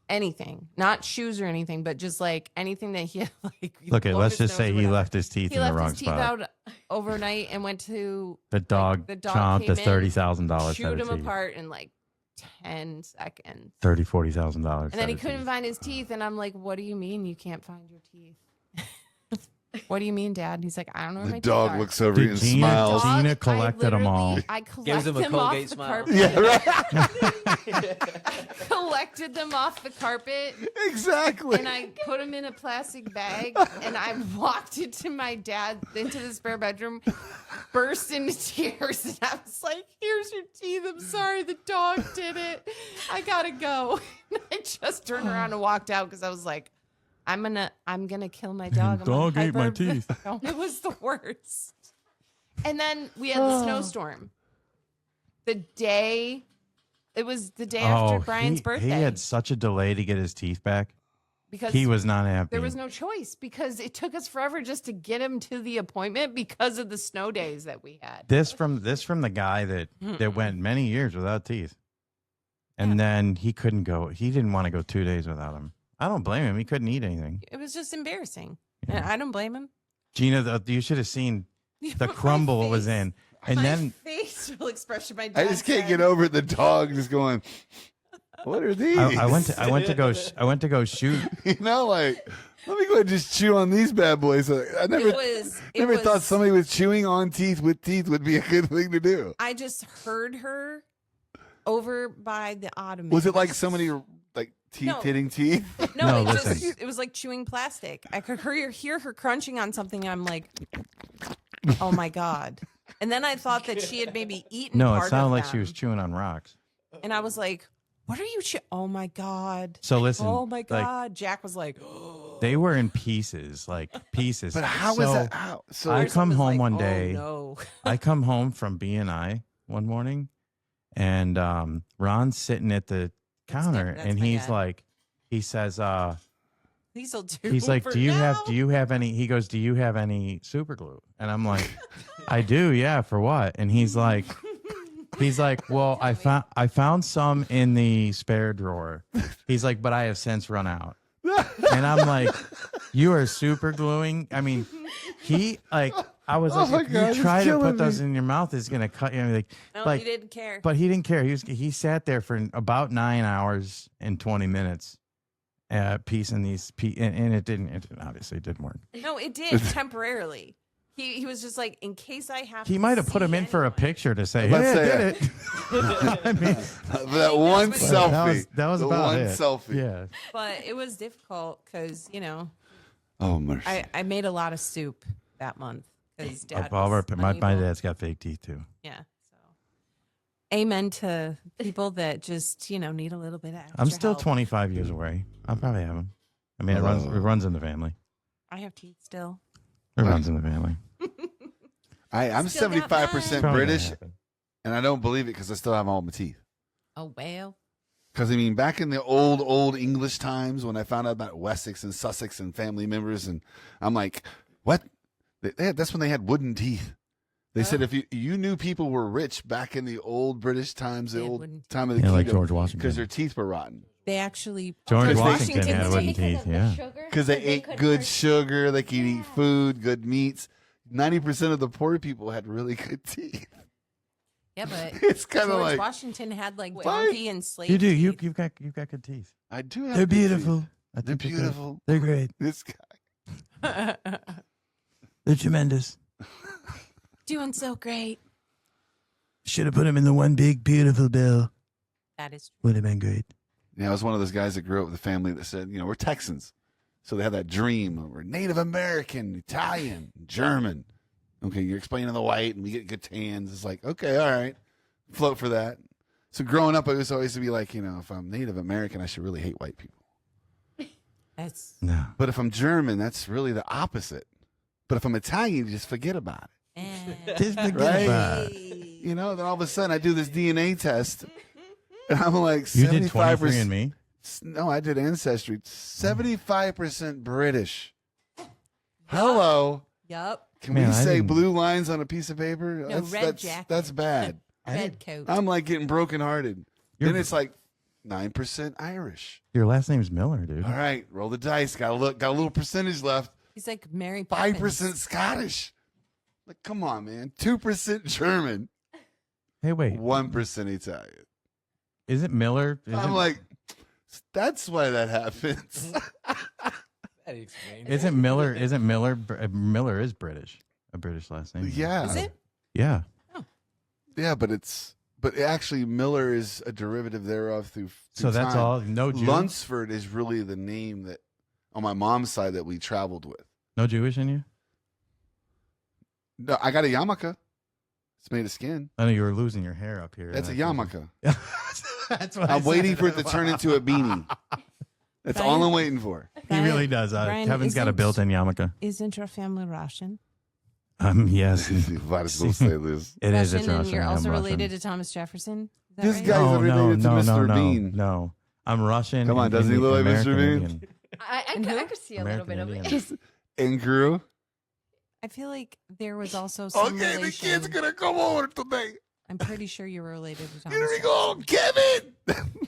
Anything, not shoes or anything, but just like anything that he had, like. Okay, blown let's his just nose say or he whatever. left his teeth He in the left wrong his teeth spot. out overnight and went to The dog the dog chomped came the in, $30,000 chewed him apart in like 10 seconds. $40,000. And then he couldn't find his teeth. And I'm like, what do you mean you can't find your teeth? What do you mean, Dad? He's like, I don't know where my The teeth dog are. looks over Dude, you and Gina- smiles. Gina I collected 'em all. literally- I Gives collected him a them off Colgate the smile. carpet. Yeah, right. Collected them off the carpet. Exactly. And I put them in a plastic bag, and I walked into my dad, into the spare bedroom, burst into tears, and I was like, "Here's your teeth. I'm sorry, the dog did it. I gotta go." And I just turned around and walked out because I was like, "I'm gonna kill my dog." I'm Dog on ate my hyper- teeth. It was the worst. And then we had the snowstorm. It was the day after Brian's birthday. He had such a delay to get his teeth back. because He was not happy. there was no choice because it took us forever just to get him to the appointment because of the snow days that we had. This from the guy that went many years without teeth, and then he couldn't go. He didn't want to go 2 days without him. I don't blame him. He couldn't eat anything. It was just embarrassing. Yeah. And I don't blame him. Gina, you should have seen the My crumble it was face- in, and my then facial expression. My I dad just can't said- get over the dog just going, "What are these?" I went to go shoot. You know, like, let me go ahead and just chew on these bad boys. I never It thought was- somebody with chewing on teeth with teeth would be a good thing to do. I just heard her over by the ottoman. Was it like somebody like teeth No. hitting teeth? No, No, it, listen. just, it was like chewing plastic. I could hear her crunching on something. And I'm like, oh my God. And then I thought that she had maybe eaten No, part it sounded of like she them. was chewing on rocks. And I was like, what are you oh my God. So listen, Oh my like, God. Jack was like, they were in pieces, like pieces. But how so was that? How? So I Person come was home like, one oh, day. no. I come home from BNI one morning, and Ron's sitting at the counter, that's and my he's dad. like, he says, These'll do he's like, for do you now." have any? He goes, do you have any super glue? And I'm like, I do, yeah. For what? And he's like, well, I found some in the spare drawer. He's like, but I have since run out. And I'm like, you are super gluing. I mean, I was Oh like, my if God, you it's try to killing put those me. in your mouth, it's gonna cut you. No, Like, he didn't care. but he didn't care. He sat there for about 9 hours and 20 minutes, piecing these, and it obviously didn't work. No, it did temporarily. He was just like, in case I have He to might have put see him in for a anyone. picture to say, Let's hey, say I did it. I mean, that one what he- selfie. that was the about one it. selfie. Yeah. But it was difficult because, Oh mercy. I made a lot of soup that month because Dad All was my unable. dad's got fake teeth too. Yeah. amen to people that just, need a little bit of extra I'm still help. 25 years away. I'll probably have them. I mean, it runs in the family. I have teeth still. It runs in the family. I'm Still got 75% mine. British, and I don't believe it because I still have all my teeth. Oh, well. Because, I mean, back in the old English times when I found out about Wessex and Sussex and family members, and I'm like, what? That's when they had wooden teeth. They said if you knew people were rich back in the old British times, the They had old wooden time of the Yeah, like kingdom, George Washington. because their teeth were rotten. They actually... George Washington had did. wooden teeth, yeah. Because they ate good sugar, they could eat food, good meats. 90% of the poor people had really good teeth. Yeah, but It's kind of George like, Washington had like donkey and slave You do. teeth. You've got good teeth. I do have They're good teeth. beautiful. I They're think good. beautiful. They're great. This guy. They're tremendous. Doing so great. Should have put them in the one big beautiful bill. That is true. Would have been great. Yeah, I was one of those guys that grew up with a family that said, we're Texans. So they have that dream of we're Native American, Italian, German. Okay, you're explaining the white and we get good tans. It's like, okay, all right. Float for that. So growing up, I was always to be like, if I'm Native American, I should really hate white people. That's... No. But if I'm German, that's really the opposite. But if I'm Italian, you just forget about it. Just forget Right? about it. Then all of a sudden I do this DNA test and I'm like You did 75%. 23andMe? No, I did Ancestry. 75% British. Hello. Yup. Can Man, we I say didn't- blue lines on a piece of paper? No, red jacket. That's bad. Red coat. I'm like getting brokenhearted. You're- Then it's like 9% Irish. Your last name's Miller, dude. All right, roll the dice. Got a little percentage left. He's like Mary 5% Poppins. Scottish. Like, come on, man. 2% German. Hey, wait. 1% Italian. Is it Miller? I'm like, that's why that happens. That explains. Isn't Miller? Isn't Miller? Miller is British. A British last name. Yeah. Is it? Yeah. Yeah, but actually Miller is a derivative thereof through So that's time. all. No Jew. Lunsford is really the name that on my mom's side that we traveled with. No Jewish in you. No, I got a yarmulke. It's made of skin. I know you were losing your hair up here. That's a yarmulke. That's what I'm waiting for it to turn into a beanie. That's all I'm waiting for. He really does. Brian, Kevin's got a isn't- built-in yarmulke. Isn't your family Russian? Yes, Might as well say this. it is. Russian, It's and Russian. you're I'm also Russian. related to Thomas Jefferson? Is that This right? guy- Guys are related to Mr. Bean. No, I'm Russian. Come on, and doesn't he look like American Mr. Bean? Indian. I could see a little bit of American it. And Guru. I feel like there was also some Okay, the relation. kid's gonna come over today. I'm pretty sure you were related to Thomas Here we go, Kevin.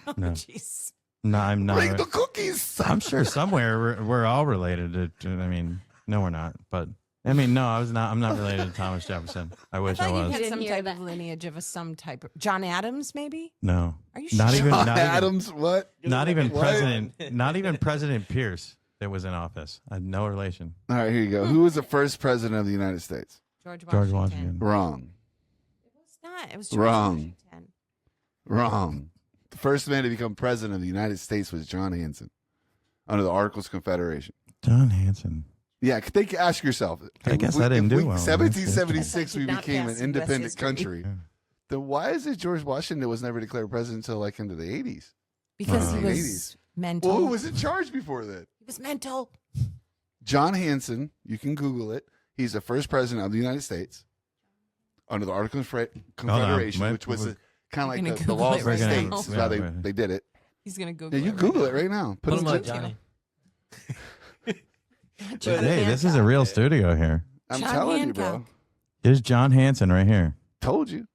Oh, No. jeez. No, I'm not. Bring the cookies. I'm sure somewhere we're all related to. I mean, no, we're not. But I mean, no, I was not. I'm not related to Thomas Jefferson. I wish I I thought you was. had Didn't some hear type that. of lineage of some type of John Adams, maybe. No, Are you not sure? even. John Not even, Adams, what? not even What? President. Not even President Pierce that was in office. I had no relation. All right, here you go. Who was the first president of the United States? George George Washington. Washington. Wrong. It's not. It was George Wrong. Washington. Wrong. The first man to become president of the United States was John Hanson under the Articles of Confederation. John Hanson. Yeah, think, ask yourself. I guess if we- I didn't if do well. 1776, Did we not became pass an US independent history. country. Yeah. Then why is it George Washington was never declared president until like into the 80s? Because he Wow. was 80s. mental. Well, who was in charge before that? He was mental. John Hanson, you can Google it. He's the first president of the United States under the Articles of Confederation, Wait, which was we're- kind We're of gonna like the Google laws it of the right states. now. Is how Yeah, they did it. He's gonna Google. Yeah, you it Google right it right now. Put him it up, in- Johnny. now. John Hey, this is a Hancock. real studio here. I'm John telling you, bro. Hancock. There's John Hanson right here. Told you.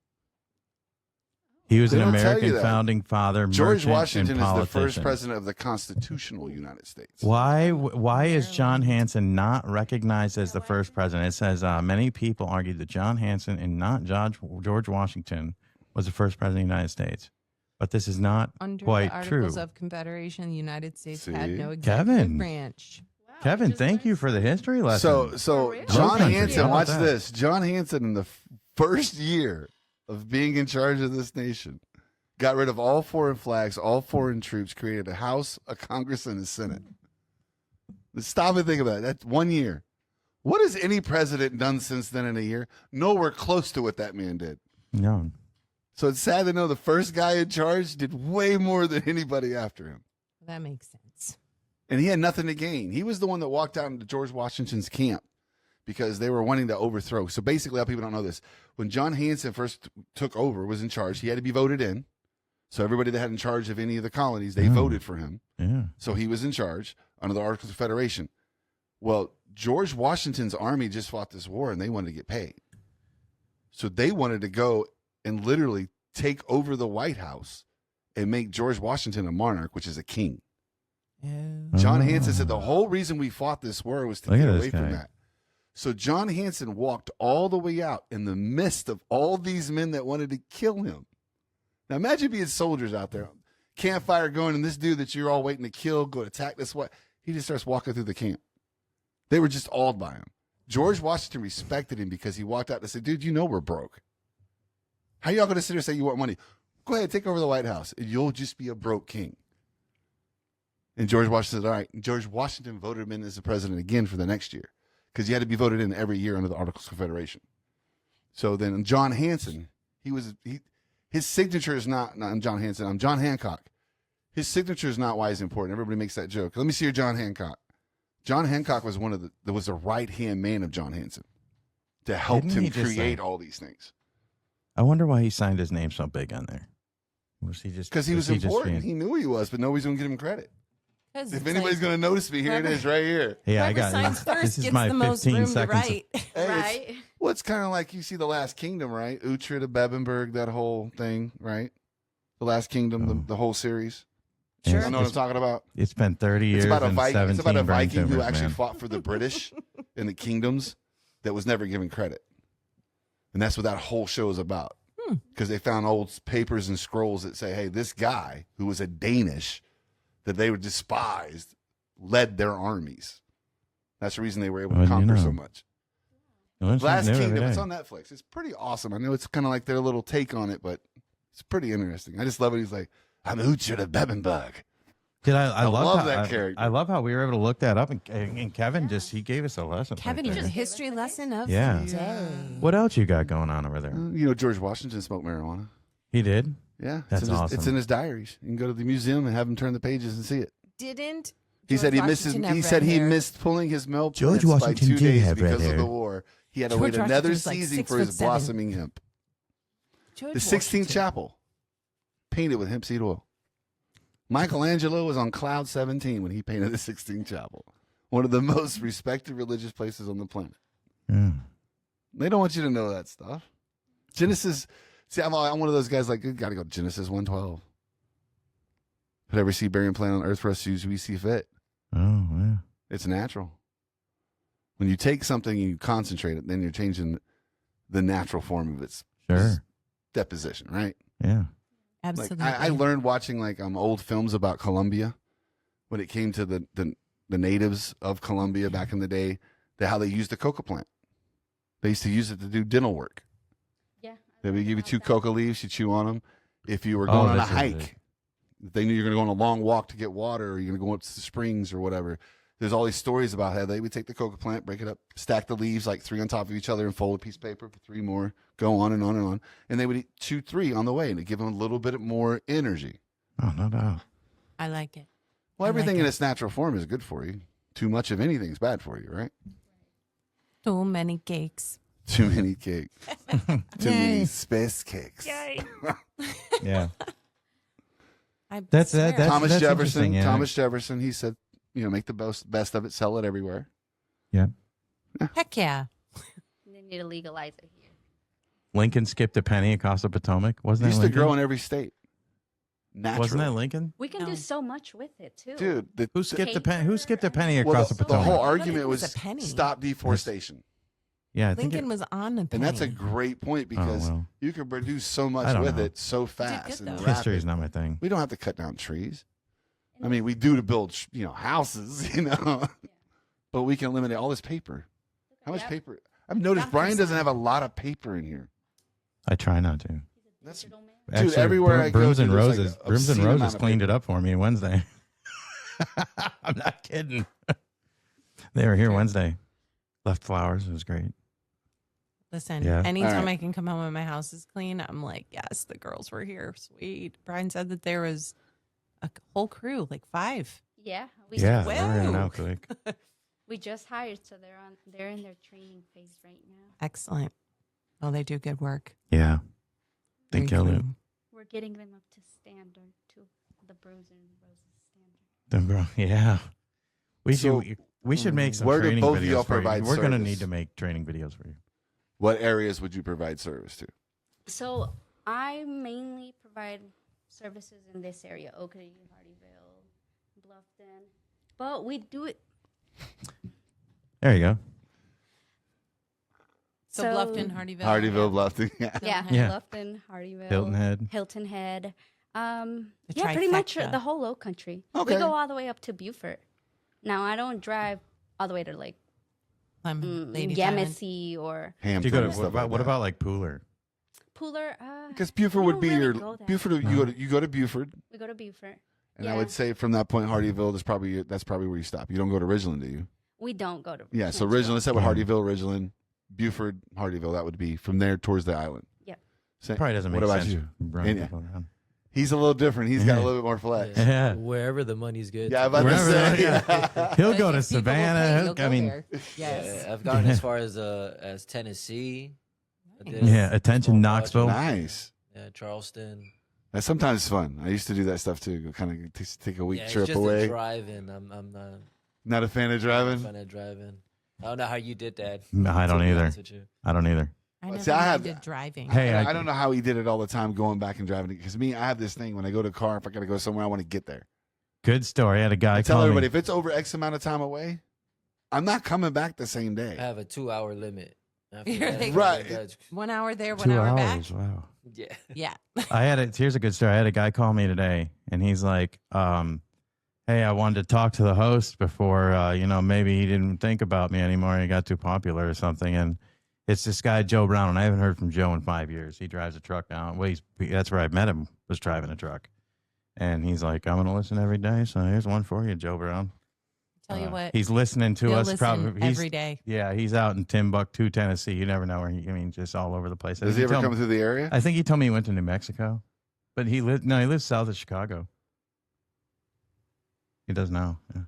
He was They an don't tell you American that. founding father, George merchant, Washington and is the politician. first president of the constitutional United States. Why is John Hanson not recognized as the first president? It says many people argue that John Hanson and not George Washington was the first president of the United States, but this is not Under quite the Articles true. of Confederation, the United States See? had no executive Kevin. branch. Kevin, thank you for the history lesson. So real? John Country, how Hanson, about watch that? this. John Hanson, in the first year of being in charge of this nation, got rid of all foreign flags, all foreign troops, created a House, a Congress, and a Senate. Stop and think about it. That's 1 year. What has any president done since then in a year? Nowhere close to what that man did. no, So it's sad to know the first guy in charge did way more than anybody after him. That makes sense. And he had nothing to gain. He was the one that walked out into George Washington's camp because they were wanting to overthrow. So basically, how people don't know this, when John Hanson first took over, was in charge, he had to be voted in. So everybody that had in charge of any of the colonies, they voted for him. Yeah. So he was in charge under the Articles of Federation. Well, George Washington's army just fought this war, and they wanted to get paid. So they wanted to go and literally take over the White House and make George Washington a monarch, which is a king. John Hanson said the whole reason we fought this war was to Look get at away this from guy. that. So John Hanson walked all the way out in the midst of all these men that wanted to kill him. Now imagine being soldiers out there, campfire going, and this dude that you're all waiting to kill, go attack this what? He just starts walking through the camp. They were just awed by him. George Washington respected him because he walked out and said, dude, you know we're broke. How y'all going to sit here and say you want money? Go ahead, take over the White House, and you'll just be a broke king. And George Washington said, all right. And George Washington voted him in as the president again for the next year because you had to be voted in every year under the Articles of Confederation. So then John Hanson, his signature is not John Hanson. I'm John Hancock. His signature is not why he's important. Everybody makes that joke. Let me see your John Hancock. John Hancock was was the right-hand man of John Hanson to help Didn't him he just create say- all these things. I wonder why he signed his name so big on there. Was he just Because he was just important. being- He knew he was, but nobody's going to give him credit. 'Cause If it's anybody's like, going to notice me, here it whoever- is right here. Yeah, I whoever got signs first this is gets my the most 15 room to seconds. write. Hey, it's- Right? Well, it's kind of like you see The Last Kingdom, right? Uhtred of Bebbanburg, that whole thing, right? The Last Kingdom, the whole series. Sure. I know what I'm talking about. It's been 30 years It's about a and Viking. 17 It's about a brain Viking who tumors, actually man. fought for the British in the kingdoms that was never given credit, and that's what that whole show is about. Because they found old papers and scrolls that say, "Hey, this guy who was a Danish that they were despised led their armies." That's the reason they were able to Well, you conquer know. so much. Learn something Last new every Kingdom. It's day. on Netflix. It's pretty awesome. I know it's kind of like their little take on it, but it's pretty interesting. I just love it. He's like, "I'm Uhtred of Bebbanburg." Did I love how, that character. I love how we were able to look that up, and Kevin he gave us a lesson. Kevin, right the there. history lesson of Yeah. the day. What else you got going on over there? You know, George Washington smoked marijuana. He did. Yeah, That's it's in his, awesome. It's in his diaries. You can go to the museum and have him turn the pages and see it. Didn't He said he George missed. Washington have He said red he hair? missed pulling his milk George plants by Washington 2 did days have red because of hair. the war. He had to George wait another Washington's like season 6 for his foot 7. blossoming hemp. George The Sixtine Washington. Chapel, painted with hemp seed oil. Michelangelo was on cloud 17 when he painted the Sixtine Chapel, one of the most respected religious places on the planet. Yeah. They don't want you to know that stuff. Genesis. See, I'm one of those guys like, you got to go Genesis 1:12. Put every seed bearing plant on earth for us to use as we see fit. Oh, yeah. It's natural. When you take something and you concentrate it, then you're changing the natural form of its Sure. deposition, right? Yeah. Absolutely. Like I learned watching like old films about Colombia when it came to the natives of Colombia back in the day, how they used the coca plant. They used to use it to do dental work. Yeah. They would give you 2 coca leaves, you chew on them. If you were Oh, going on a this is hike, if they knew you're going to go on a long walk to get water, or you're going to go up to the springs or whatever. There's all these stories about how they would take the coca plant, break it up, stack the leaves like 3 on top of each other, and fold a piece of paper for 3 more, go on and on and on. And they would chew 3 on the way, and it'd give them a little bit more energy. Oh, no doubt. I like it. Well, I everything like in it. its natural form is good for you. Too much of anything is bad for you, right? Too many cakes. Too many cake. Too many space cakes. Yeah. I That's- swear. that's- Thomas Jefferson. interesting, yeah. Thomas Jefferson. He said, make the best of it, sell it everywhere. Yeah. Heck yeah. They need to legalize it here. Lincoln skipped a penny across the Potomac. It Wasn't that used to Lincoln? grow in every state. Naturally. Wasn't that Lincoln? We can No. do so much with it too. Dude, Who skipped a penny? Who skipped a penny well, across the the Potomac? whole I don't think argument it was was a penny. stop deforestation. Yeah, I think Lincoln was on the penny. And that's a great point because well. you can produce so I much don't with know. it so fast good, and though. history is rapid. not my thing. We don't have to cut down trees. I mean, we do to build, houses, but we can eliminate all this paper. How much Yep. paper? I've noticed Yeah, Brian percent. doesn't have a lot of paper in here. I try not to. That's Digital man. Actually, everywhere I go Brooms to, and there's like Roses, a Brooms and obscene amount Roses of cleaned paper. it up for me Wednesday. I'm not kidding. They were here Wednesday. Left flowers. It was great. Listen, Yeah. anytime All right. I can come home and my house is clean, I'm like, yes, the girls were here. Sweet. Brian said that there was a whole crew, like 5. Yeah, Yeah, just, we're in and Wow. out quick. we just hired, so they're in their training phase right now. Excellent. Well, they do good work. Yeah, they Very killed it. clean. We're getting them up to standard, to the Brooms and Roses standard. Yeah, we So, should we should make some where do training both of videos y'all for you. provide We're gonna service? need to make training videos for you. What areas would you provide service to? So I mainly provide services in this area: Oakley, Hardyville, Bluffton. But we do it. There you go. So Bluffton, Hardyville. Hardyville, Bluffton. Yeah. Yeah, Yeah. Bluffton, Hardyville, Hilton Head. Hilton Head. The Yeah, pretty much trifecta. the whole Low Country. Okay. We go all the way up to Beaufort. Now I don't drive all the way to like Ladies Island. Yemisi or Do you Hampton go to, and stuff like what that. about like Pooler? Pooler. Because Buford we would don't be really your go there. Buford. You go to Buford, We go to Beaufort. and Yeah. I would say from that point, Hardyville is probably that's probably where you stop. You don't go to Ridgeland, do you? We don't go to. Yeah. So Richmond. Ridgeland. Let's say with Hardyville, Ridgeland, Buford, Hardyville. That would be from there towards the island. Yep. So, Probably doesn't make what about sense. you? running Yeah. people around. He's a little different. He's got a Yeah. little bit more flex. Yeah. Wherever the money's good. Yeah, I'm about to Wherever say. the- He'll But go to if people will Savannah. pay, He'll- you'll I go mean, there. Yes. Yeah, I've gone as far as Tennessee. I did yeah. a Attention, small Knoxville. project. Nice. Yeah, Charleston. That's sometimes fun. I used to do that stuff too. Go kind of take a week Yeah, it's trip just away. the driving. I'm not Not a fan of a driving. fan of driving. I don't know how you did that. No, I don't to be either. honest with you. I don't either. I never See, I have- minded driving. Hey, I don't know how he did it all the time, going back and driving it. Because me, I have this thing when I go to a car. If I gotta go somewhere, I want to get there. Good story. I had a guy I tell call everybody me. if it's over X amount of time away, I'm not coming back the same I day. have a 2-hour limit. After You're that, like- Right. that's- 1 hour there, 1 2 hour back. hours. Wow. Yeah. Yeah. I had it. Here's a good story. I had a guy call me today, and he's like, "Hey, I wanted to talk to the host before, maybe he didn't think about me anymore. He got too popular or something." And it's this guy Joe Brown, and I haven't heard from Joe in 5 years. He drives a truck now. Well, that's where I met him. Was driving a truck, and he's like, "I'm gonna listen every day." So here's one for you, Joe Brown. Tell you what, He's listening to he'll us. listen Probably every day. Yeah, he's out in Timbuktu, Tennessee. You never know where just all over the place. Does he ever come through the area? I think he told me he went to New Mexico, but he lives south of Chicago. He does now. Yeah,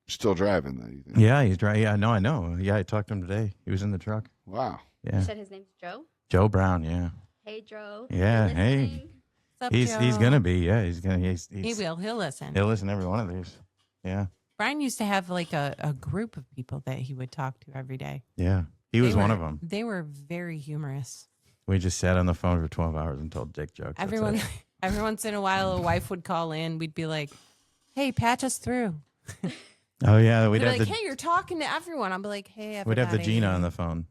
Still driving though. You think? yeah he's driving. Yeah, I know. Yeah, I talked to him today. He was in the truck. Wow. Yeah, You said his name's Joe. Joe Brown. Yeah, Hey, Joe. Yeah, You hey. listening? What's up, he's Joe? gonna be. Yeah, he's gonna. He will. He'll listen. He'll listen to every one of these. Yeah, Brian used to have like a group of people that he would talk to every day. yeah. He was They one were- of them. They were very humorous. We just sat on the phone for 12 hours and told dick jokes. That's Everyone, it. every once in a while, a wife would call in. We'd be like, "Hey, patch us through." Oh yeah, we'd They'd be have like, the "Hey, you're talking to everyone." I'd be like, "Hey, I we'd have the forgot Gina I- on the phone.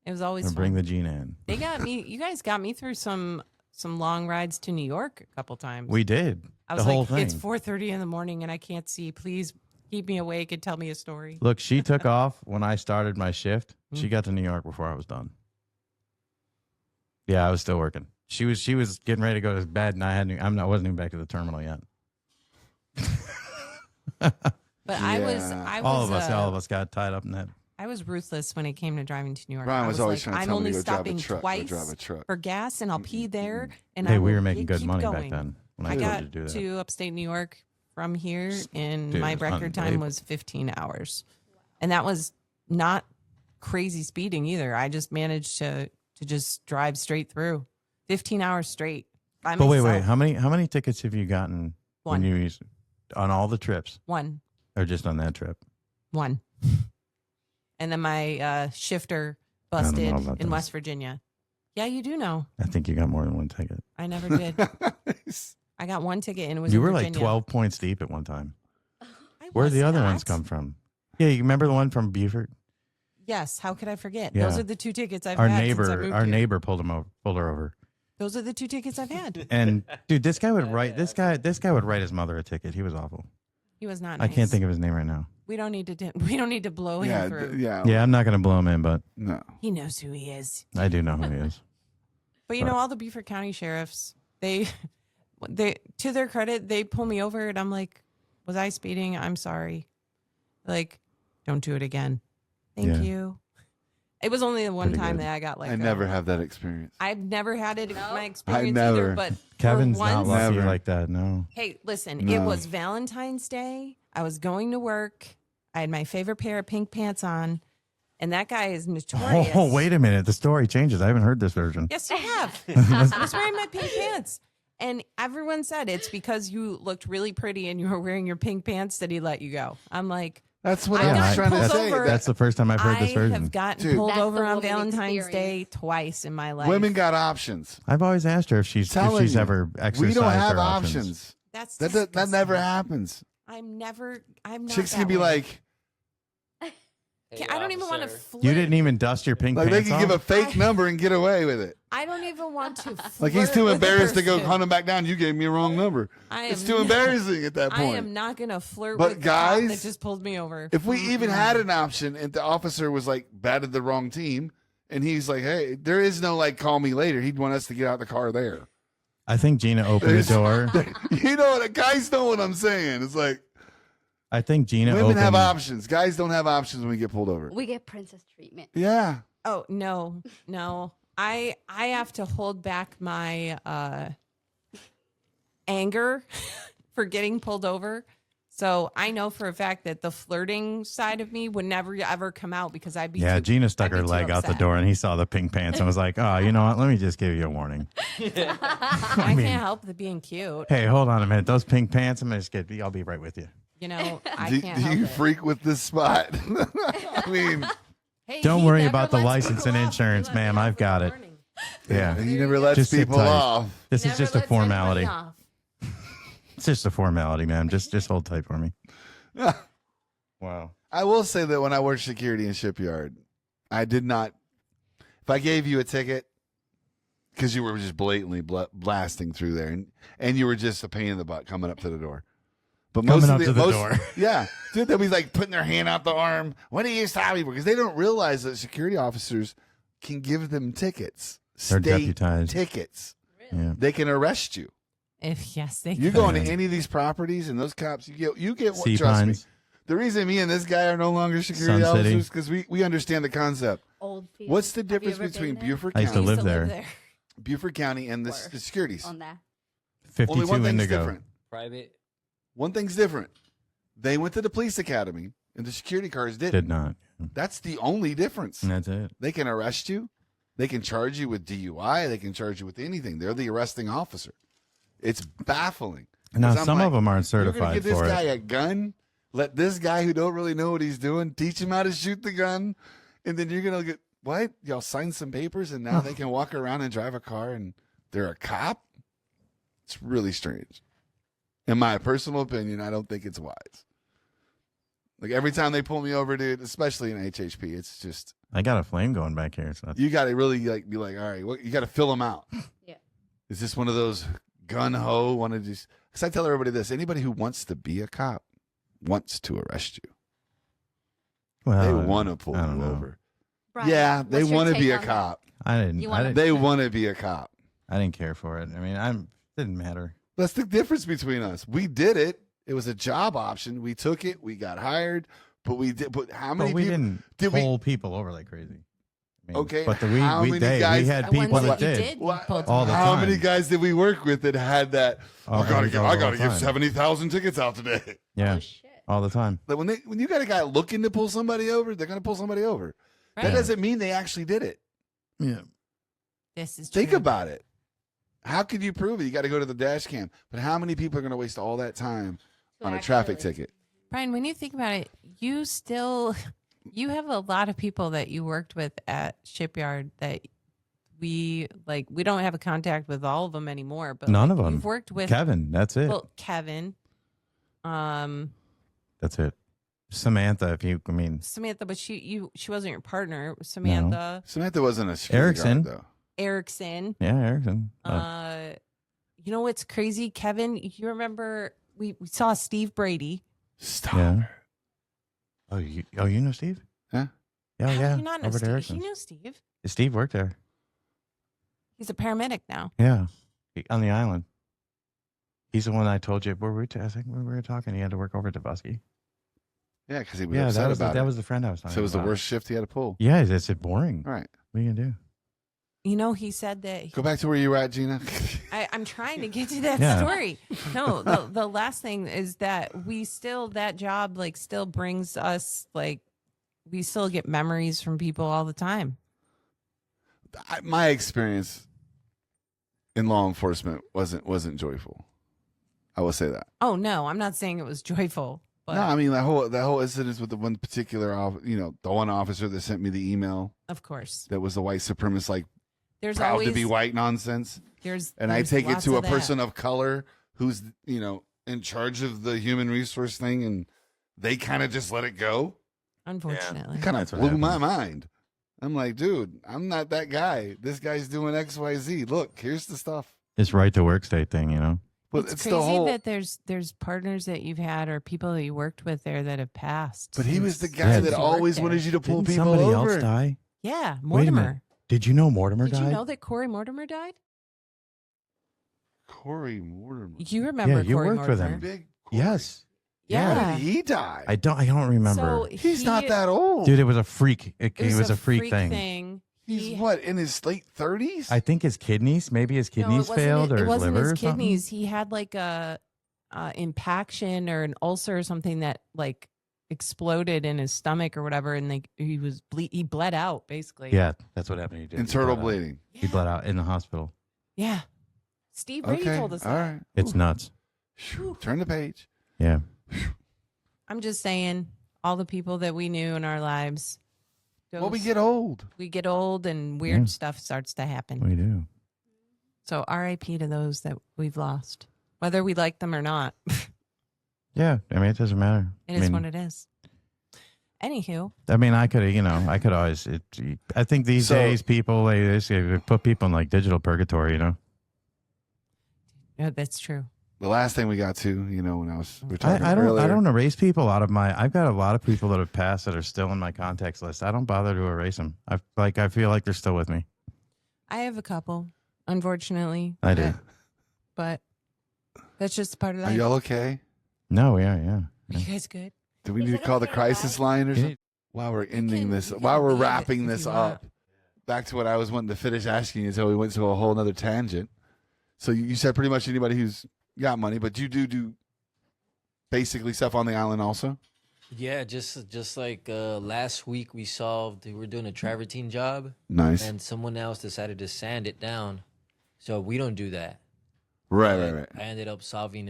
It was always Or bring fun. the Gina in. They got me. You guys got me through some long rides to New York a couple times. We did I the was whole like, thing. "It's 4:30 in the morning and I can't see. Please keep me awake and tell me a story." Look, she took off when I started my shift. Mm. She got to New York before I was done. Yeah, I was still working. She was getting ready to go to bed, and I wasn't even back to the terminal yet. But I was Yeah. all of us got tied up in that. I was ruthless when it came to driving to New York. Brian I was always like, trying to I'm tell only me to go drive a stopping truck. Go twice drive a truck. for gas, and I'll pee there. And Hey, I we will were making good keep money going. back then. When I told got you to do that. to upstate New York from here, and Dude, my it's record time unbelievable. was 15 hours, and that was not crazy speeding either. I just managed to just drive straight through, 15 hours straight. By But wait, myself. how many tickets have you gotten One. when you used on all the trips, One. or just on that trip? One. And then my shifter don't know busted about in those. West Virginia. Yeah, you do know. I think you got more than one ticket. I never did. I got one ticket and it was You in were like Virginia. 12 points deep at one time. I Where was did the other not. ones come from? Yeah, you remember the one from Beaufort? Yes. How could I forget? Yeah. Those are the two tickets I've Our had since I neighbor, moved our here. neighbor pulled her over. Those are the two tickets I've had. And dude, this guy would write his mother a ticket. He was awful. He was not. I Nice. can't think of his name right now. We don't need to blow him Yeah, through. yeah. Yeah, I'm not gonna blow him in, but No. He knows who he is. I do know who he is. But you know, all the Beaufort County sheriffs, they to their credit, they pull me over and I'm like, was I speeding? I'm sorry. Like, don't do it again. Thank Yeah. you. It was only the one Pretty time good. that I got like. I never have that experience. I've never had it my I experience never. either. But Kevin's for not once, lucky Never. like that. No. hey, listen, No. it was Valentine's Day. I was going to work. I had my favorite pair of pink pants on, and that guy is notorious. Oh, wait a minute. The story changes. I haven't heard this version. Yes, you have. I was wearing my pink pants. And everyone said it's because you looked really pretty and you were wearing your pink pants that he let you go. I'm like, That's what I I got was trying to pulled say. over. That's the first time I've heard this I version. have gotten Dude. pulled That's over the on woman Valentine's experience. Day twice in my life. Women got options. I've always asked her if she's Telling you, ever exercised we don't have her options. options. That's That disgusting. never happens. I'm not. Chicks that can be way. like I don't even want to officer. flirt. You didn't even dust your pink they pants can give a off? fake number and get away with it. I don't even want to. Flirt Like he's too with a embarrassed to go person. hunt him back down. You gave me a wrong number. It's too embarrassing at that I point. am not going to flirt But with the cop guys, that just pulled me over. If we even had an option and the officer was like batted the wrong team and he's like, hey, there is no like call me later. He'd want us to get out the car there. I think Gina opened the door. You know what? Guys know what I'm saying. It's like I think Gina women opened. have options. Guys don't have options when we get pulled over. We get princess treatment. Yeah. Oh no. I have to hold back my anger for getting pulled over. So I know for a fact that the flirting side of me would never ever come out because I'd be Yeah, too, Gina stuck I'd be her too leg out the upset. door and he saw the pink pants and was like, oh, you know what? Let me just give you a warning. I mean- can't help the being cute. Hey, hold on a minute. Those pink pants, I'm going to get, I'll be right with you. You know, I Do, can't do help you it. freak with this spot? I mean, Hey, Don't he worry never about the lets license people and off. insurance, He let me ma'am. off I've with got a it. warning. Yeah. he never lets Just sit people tight. off. This is Never just a lets anybody formality. off. It's just a formality, man. Just hold tight for me. Wow. I will say that when I worked security in shipyard, I did not. If I gave you a ticket because you were just blatantly blasting through there, and you were just a pain in the butt coming up to the door. But Coming up to the door. Yeah, dude, they'll be like putting their hand out the arm. What are you stopping for? Because they don't realize that security officers can give them tickets. They're State deputized. tickets. Yeah. They can arrest you. If yes, they You can. go into any of these properties, and those cops, you get what? Sea Trust me. Pines. The reason me and this guy are no longer security Sun City. officers because we understand the concept. Old field. What's the Have you difference ever between been there? Beaufort I used to County, live there. Beaufort County, and the Or securities? on that? Only 52 one thing's Indigo. different. Private. One thing's different. They went to the police academy, and the security cars didn't. Did not. That's the only difference. And that's it. They can arrest you. They can charge you with DUI. They can charge you with anything. They're the arresting officer. It's baffling. Now, 'Cause I'm some like, of them aren't You're gonna certified give this for guy it. a gun. Let this guy who don't really know what he's doing teach him how to shoot the gun, and then you're gonna get what? Y'all sign some papers, and now they can walk around and drive a car, and they're a cop. It's really strange. In my personal opinion, I don't think it's wise. Like every time they pull me over, dude, especially in HHP, it's just I got a flame going back here. So that's, you got to really like be like, all right, you got to fill them out. Yeah. Is this one of those gun ho? Want to just? Because I tell everybody this: anybody who wants to be a cop wants to arrest you. well, They want to pull I you don't know. over. Brian, Yeah, they what's your want to take be a on that? cop. I didn't. You I wanna- didn't, They want to be a cop. I didn't care for it. I mean, didn't matter. That's the difference between us. We did it. It was a job option. We took it. We got hired. But we did. But how many But we people? didn't did we- pull people over like crazy. I mean, Okay, but how many we guys- had The ones people that that you did. you What- pulled all the how time. many guys did we work with that had that? Oh, I gotta all the give time. 70,000 tickets out today. Yeah, Oh shit. all the time. Like when you got a guy looking to pull somebody over, they're gonna pull somebody over. That Right. doesn't mean they actually did it. Yeah. This is Think true. about it. How could you prove it? You got to go to the dash cam. But how many people are going to waste all that time on a traffic Actually- ticket? Brian, when you think about it, you have a lot of people that you worked with at Shipyard that we don't have a contact with all of them anymore, but None like, of them. You've worked with Kevin, that's it. well, Kevin, That's it. Samantha, if you, I mean, Samantha, but she wasn't your partner. It was Samantha, Samantha wasn't a security Erickson. guard, though. Erickson. yeah, Erickson. You know what's crazy, Kevin? You remember we saw Steve Brady. Stop. Yeah. You know Steve? Huh? Yeah, How do yeah. you not know Over at Steve? Erickson's. You know Steve. Steve worked there. He's a paramedic now. Yeah, on the island. He's the one I told you. I think we were talking. He had to work over at the Buc-ee. Yeah, because he was Yeah, upset that was about that it. was the friend I was talking about. So it was the worst shift he had to pull. Yeah, it's it boring. All right. What are you gonna do? You know, he said that Go back to where you were at, Gina. I'm trying to get to that Yeah. story. No, the last thing is that that job like still brings us like we still get memories from people all the time. My experience in law enforcement wasn't joyful. I will say that. Oh no, I'm not saying it was joyful, but No, I mean that whole incident with the one particular, the one officer that sent me the email of course, that was the white supremacist, like there's proud always to be white nonsense. there's And I there's take it lots to a of that. person of color who's in charge of the human resource thing, and they kind of just let it go. Unfortunately, It kind of That's what blew my happens. mind. I'm like, dude, I'm not that guy. This guy's doing X, Y, Z. Look, here's the stuff. This right to work state thing, you know. But it's it's crazy the whole. that there's partners that you've had or people that you worked with there that have passed. But he was the since- guy Yeah, that since you always worked wanted there. you to pull Didn't people somebody over. else die? Yeah, Wait a minute. Mortimer. Did you know Mortimer Did died? you know that Corey Mortimer died? Corey Mortimer. You remember Yeah, you Corey worked with Mortimer? him. Big Corey. Yes. Yeah. When did he die? I don't remember. So He's he- not that old. Dude, it was a freak. It It was a freak thing. He's He- what, in his late 30s? I think his kidneys, maybe his No, it kidneys wasn't failed, it or his wasn't liver his or something. kidneys. He had like a impaction or an ulcer or something that like exploded in his stomach or whatever, and like he bled out basically. Yeah, that's what happened. He did. Internal He bled out. bleeding. He bled out in the hospital. Yeah. Steve Brady Okay. told us All that. right. It's nuts. Phew. Turn the page. Yeah. I'm just saying, all the people that we knew in our lives. Well, we those- get old. we get old and weird Yeah. stuff starts to happen. We do. So RIP to those that we've lost, whether we like them or not. Yeah. I mean, it doesn't matter. It I is mean, what it is. Anywho, I mean, I could, I could always. I think these So- days, people they put people in like digital purgatory. You know. yeah, that's true. The last thing we got to, when we were talking I don't. earlier. I don't erase people out of my. I've got a lot of people that have passed that are still in my contacts list. I don't bother to erase them. I feel like they're still with me. I have a couple, unfortunately. I do. But that's just part of Are life. y'all okay? No. Yeah. Are you guys good? Do we Is need it to call the okay to crisis lie? line or Can something? While we're ending can- this, you can while we're leave it wrapping if this you up, want. back to what I was wanting to finish asking you until we went to a whole nother tangent. So you said pretty much anybody who's got money, but you do basically stuff on the island also? Yeah, just like last week we were doing a travertine job, Nice. and someone else decided to sand it down, so we don't do that. Right. I ended up solving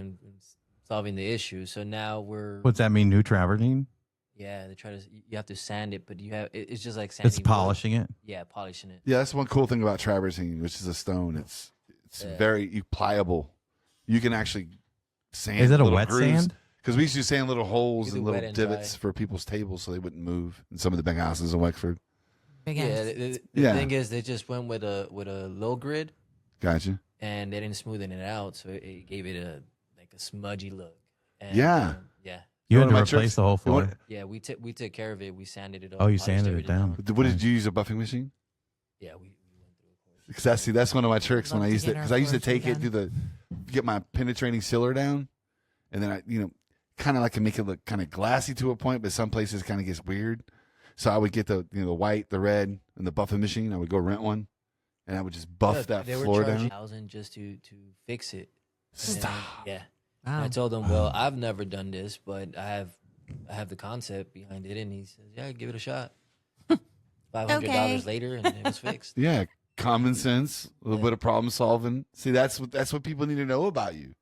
the issue, so now we're What's that mean? New travertine? yeah. You have to sand it, but it's just like sanding. It's polishing it. Yeah, polishing it. Yeah, that's one cool thing about traversing, which is a stone. It's Yeah. very pliable. You can actually sand. Is it a little wet grooves. sand? Because we used to sand little holes You and do little wet and divots dry. for people's tables so they wouldn't move in some of the big houses in Wexford. Big Yeah, ass. the Yeah. thing is, they just went with a low grid, Gotcha. and they didn't smoothen it out, so it gave it a smudgy look. And, Yeah. yeah, You One had of to my replace tricks- the whole floor. one- yeah. We took care of it. We sanded it up. Oh, you polished sanded it everything down. out. What did you use, a buffing machine? Yeah, we went through a course. Because that's one of my tricks when Love I to used get it, our because I used to floors take it, redone. get my penetrating sealer down, and then I kind of like to make it look kind of glassy to a point, but some places kind of gets weird. So I would get the the white, the red, and the buffing machine. I would go rent one, and I would just buff Look, that they were floor charging down. $1,000 just to fix it. And Stop. yeah. Wow. I told him, well, I've never done this, but I have the concept behind it, and he says, yeah, give it a shot. $500 Okay. later, and it was fixed. Yeah, common sense, a little bit of problem solving. See, that's what people need to know about you.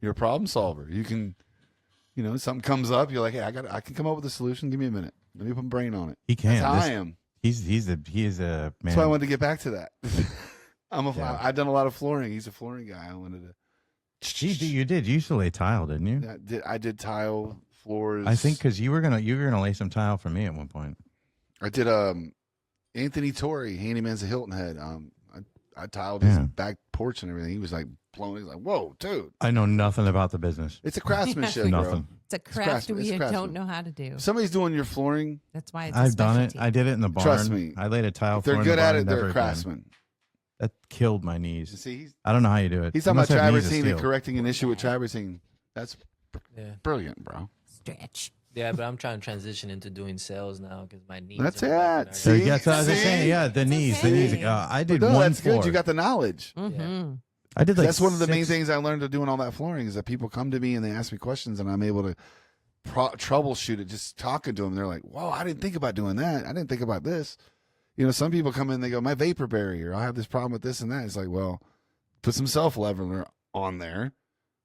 You're a problem solver. You can, something comes up, you're like, hey, I can come up with a solution. Give me a minute. Let me put my brain on it. He can. That's how This- I am. he is a man. That's why I wanted to get back to that. Yeah. I've done a lot of flooring. He's a flooring guy. I wanted to. You did. You used to lay tile, didn't you? I did tile floors. I think because you were gonna lay some tile for me at one point. I did Anthony Torrey, Handyman's a Hilton Head. I tiled his Yeah. back porch and everything. He was like blown. He's like, "Whoa, dude! I know nothing about the business. It's a craftsmanship, bro. Nothing. It's a craftsman- craft it's we craftsman. don't know how to do. If somebody's doing your flooring, That's why it's a I've done it. specialty. I did it in the barn. Trust me. I laid a tile. if they're floor in good the at barn, it, they're never a again. craftsman. That killed my You knees. see, I don't know how you do it. he's You talking about must have knees of traversing and steel. correcting an issue with traversing. That's Yeah. brilliant, bro. Stretch. Yeah, but I'm trying to transition into doing sales now because my knees. That's are back it. in our- See? That's what I was just saying. Yeah, the knees. The knees. okay. I did No, one that's floor. good. You got the knowledge. Mm-hmm. I did like That's one of the main 6 things I learned to doing all that flooring is that people come to me and they ask me questions and I'm able to troubleshoot it just talking to them. They're like, whoa, I didn't think about doing that. I didn't think about this. You know, some people come in and they go, my vapor barrier, I have this problem with this and that. It's like, well, put some self-leveler on there,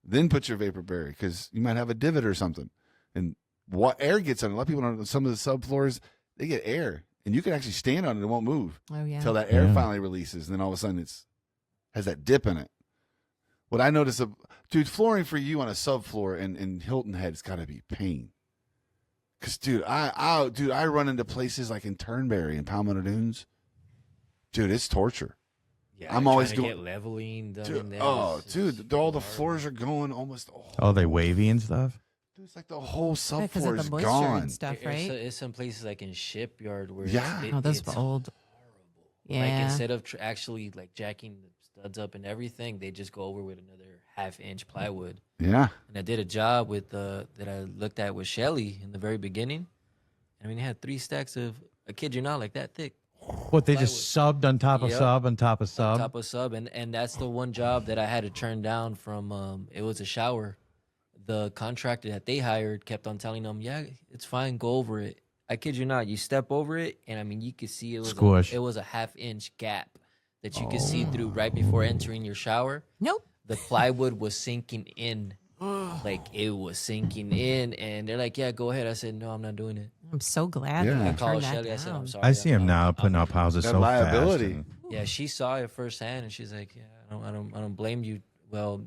then put your vapor barrier because you might have a divot or something. And what air gets on it. A lot of people on some of the subfloors, they get air. And you can actually stand on it. It won't move Oh yeah. until that air Yeah. finally releases. And then all of a sudden has that dip in it. What I notice, dude, flooring for you on a subfloor in Hilton Head, it's got to be pain. Cause dude, I run into places like in Turnberry and Palmetto Dunes. Dude, it's torture. Yeah, I'm trying always to doing- get leveling done in Dude, there. oh, It's dude, all the hard. floors are going almost. Oh, they wavy and stuff. Dude, it's like the whole Because subfloor of is the moisture gone. and stuff, right? It's some places like in Shipyard where Yeah. it's, Oh, those it's old. Like Yeah. instead of actually like jacking the studs up and everything, they just go over with another half-inch plywood. Yeah. And I did a job with that I looked at with Shelly in the very beginning. I mean, they had 3 stacks of, I kid you not, like that thick. What, they just subbed on top of Yep. sub on top of sub? Top of sub, and that's the one job that I had to turn down from. It was a shower. The contractor that they hired kept on telling them, "Yeah, it's fine, go over it." I kid you not, you step over it, and I mean, you could see it was Squish. it was a half-inch gap that you could see through right before entering your shower. Nope. The plywood was sinking in, like it was sinking in, and they're like, "Yeah, go ahead." I said, "No, I'm not doing it." I'm so glad Yeah. that I you I called turned that Shelly. I said, down. "I'm sorry." I see I'm them not- now I'm putting not up houses That so liability. fast. Yeah, she saw it firsthand, and she's like, "Yeah, I don't blame you." Well,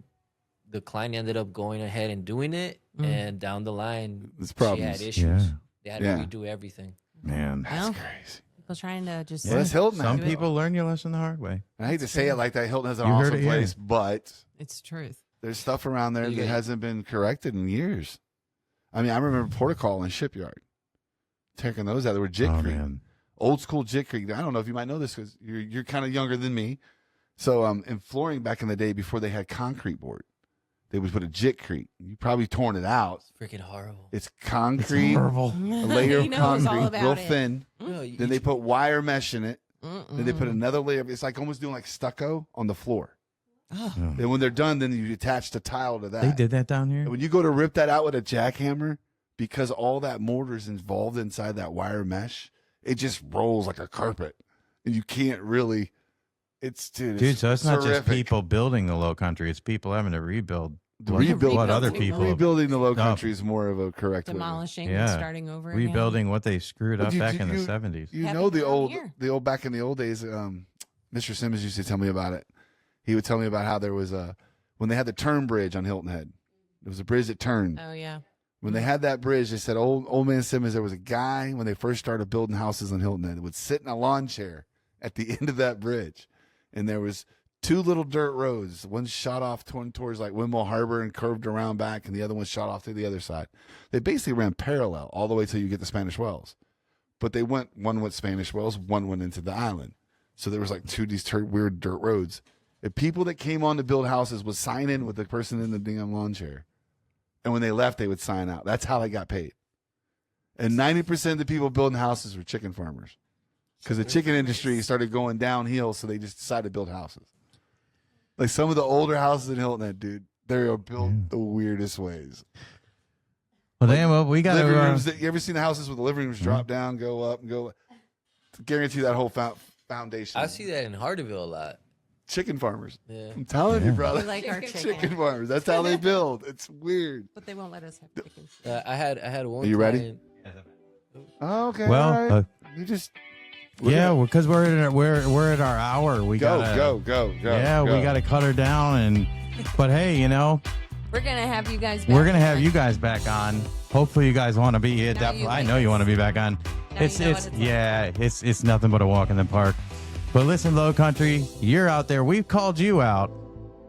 the client ended up going ahead and doing it, and down the line, There's she problems. had issues. Yeah. They had Yeah. to redo everything. Man. That's Well, crazy. people trying to just. Well, it's Hilton. Some Do it. people learn your lesson the hard way. I hate to say it like that. Hilton has an You heard awesome it here. place, but It's truth. there's stuff around there You that get- hasn't been corrected in years. I mean, I remember Portical and Shipyard. Taking those out. They were Oh, jitcrete. man. Old school jitcrete. I don't know if you might know this because you're kind of younger than me. So in flooring back in the day before they had concrete board, they would put a jitcrete. You probably torn it out. It's freaking horrible. It's concrete, Horrible. a layer He of knows all concrete, about real it. thin. No, you- Then they put wire mesh in it. Then they put Mm-mm. another layer. It's like almost doing like stucco on the floor. Oh, And when they're done, then you attach the tile to that. They did that down here? And when you go to rip that out with a jackhammer, because all that mortar is involved inside that wire mesh, it just rolls like a carpet. And you can't really. Dude, so it's not just terrific. people building the low country, it's people having to rebuild what, Rebuild- what other Rebuilding. people Rebuilding the low country is more of a correct way. demolishing Yeah. and starting over. again. rebuilding what they screwed But up you- back you- in the you- 70s. You Have know it the down old, here. back in the old days. Mr. Simmons used to tell me about it. He would tell me about how there was when they had the turn bridge on Hilton Head. There was a bridge that turned. Oh yeah. When they had that bridge, they said, old man Simmons, there was a guy when they first started building houses on Hilton Head that would sit in a lawn chair at the end of that bridge. And there was 2 little dirt roads. One shot off towards like Windmill Harbor and curved around back, and the other one shot off to the other side. They basically ran parallel all the way till you get to Spanish Wells. But they one went Spanish Wells, one went into the island. So there was like 2 of these weird dirt roads. And people that came on to build houses would sign in with the person in the damn lawn chair. And when they left, they would sign out. That's how they got paid. And 90% of the people building houses were chicken farmers. Because the chicken industry started going downhill, so they just decided to build houses. Like some of the older houses in Hilton Head, dude, they are built the weirdest ways. Well, damn, well, we got Living to. rooms, you ever seen the houses with the living rooms drop down, go up, and go? Guarantee that whole foundation. I see that in Hardyville a lot. Chicken farmers. Yeah. I'm telling you, brother. We like our Chicken farmers. That's how they build. It's weird. But they won't let us have chickens. I had one. Are you ready? client- Oh, okay. Well, all right. You just yeah, because we're at our hour. We go, gotta, go. Yeah, go. we got to cut her down. But hey, We're gonna have you guys. Back we're gonna have you guys back on. Hopefully, you guys want to be here. Now Definitely, you I like know you us. want to be back on. Now you know what it's like. It's nothing but a walk in the park. But listen, Low Country, you're out there. We've called you out,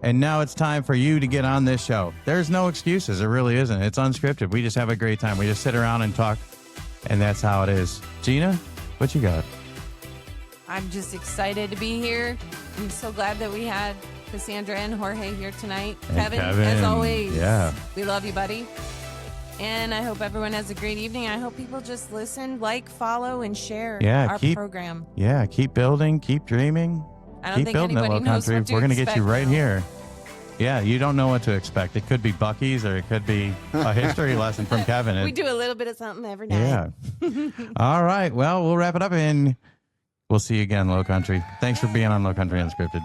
and now it's time for you to get on this show. There's no excuses. It really isn't. It's unscripted. We just have a great time. We just sit around and talk, and that's how it is. Gina, what you got? I'm just excited to be here. I'm so glad that we had Cassandra and Jorge here tonight. And Kevin, Kevin, as always. yeah. We love you, buddy. And I hope everyone has a great evening. I hope people just listen, like, follow, and share our program. Yeah, keep building, keep dreaming. I don't keep think building the anybody Low knows Country. what to We're going to get you expect right now. here. Yeah, you don't know what to expect. It could be Buc-ee's or it could be a history lesson from Kevin. We do a little bit of something every night. Yeah. All right. Well, we'll wrap it up and we'll see you again, Low Country. Thanks for being on Low Country Unscripted.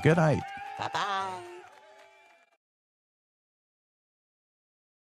Good night. Bye-bye.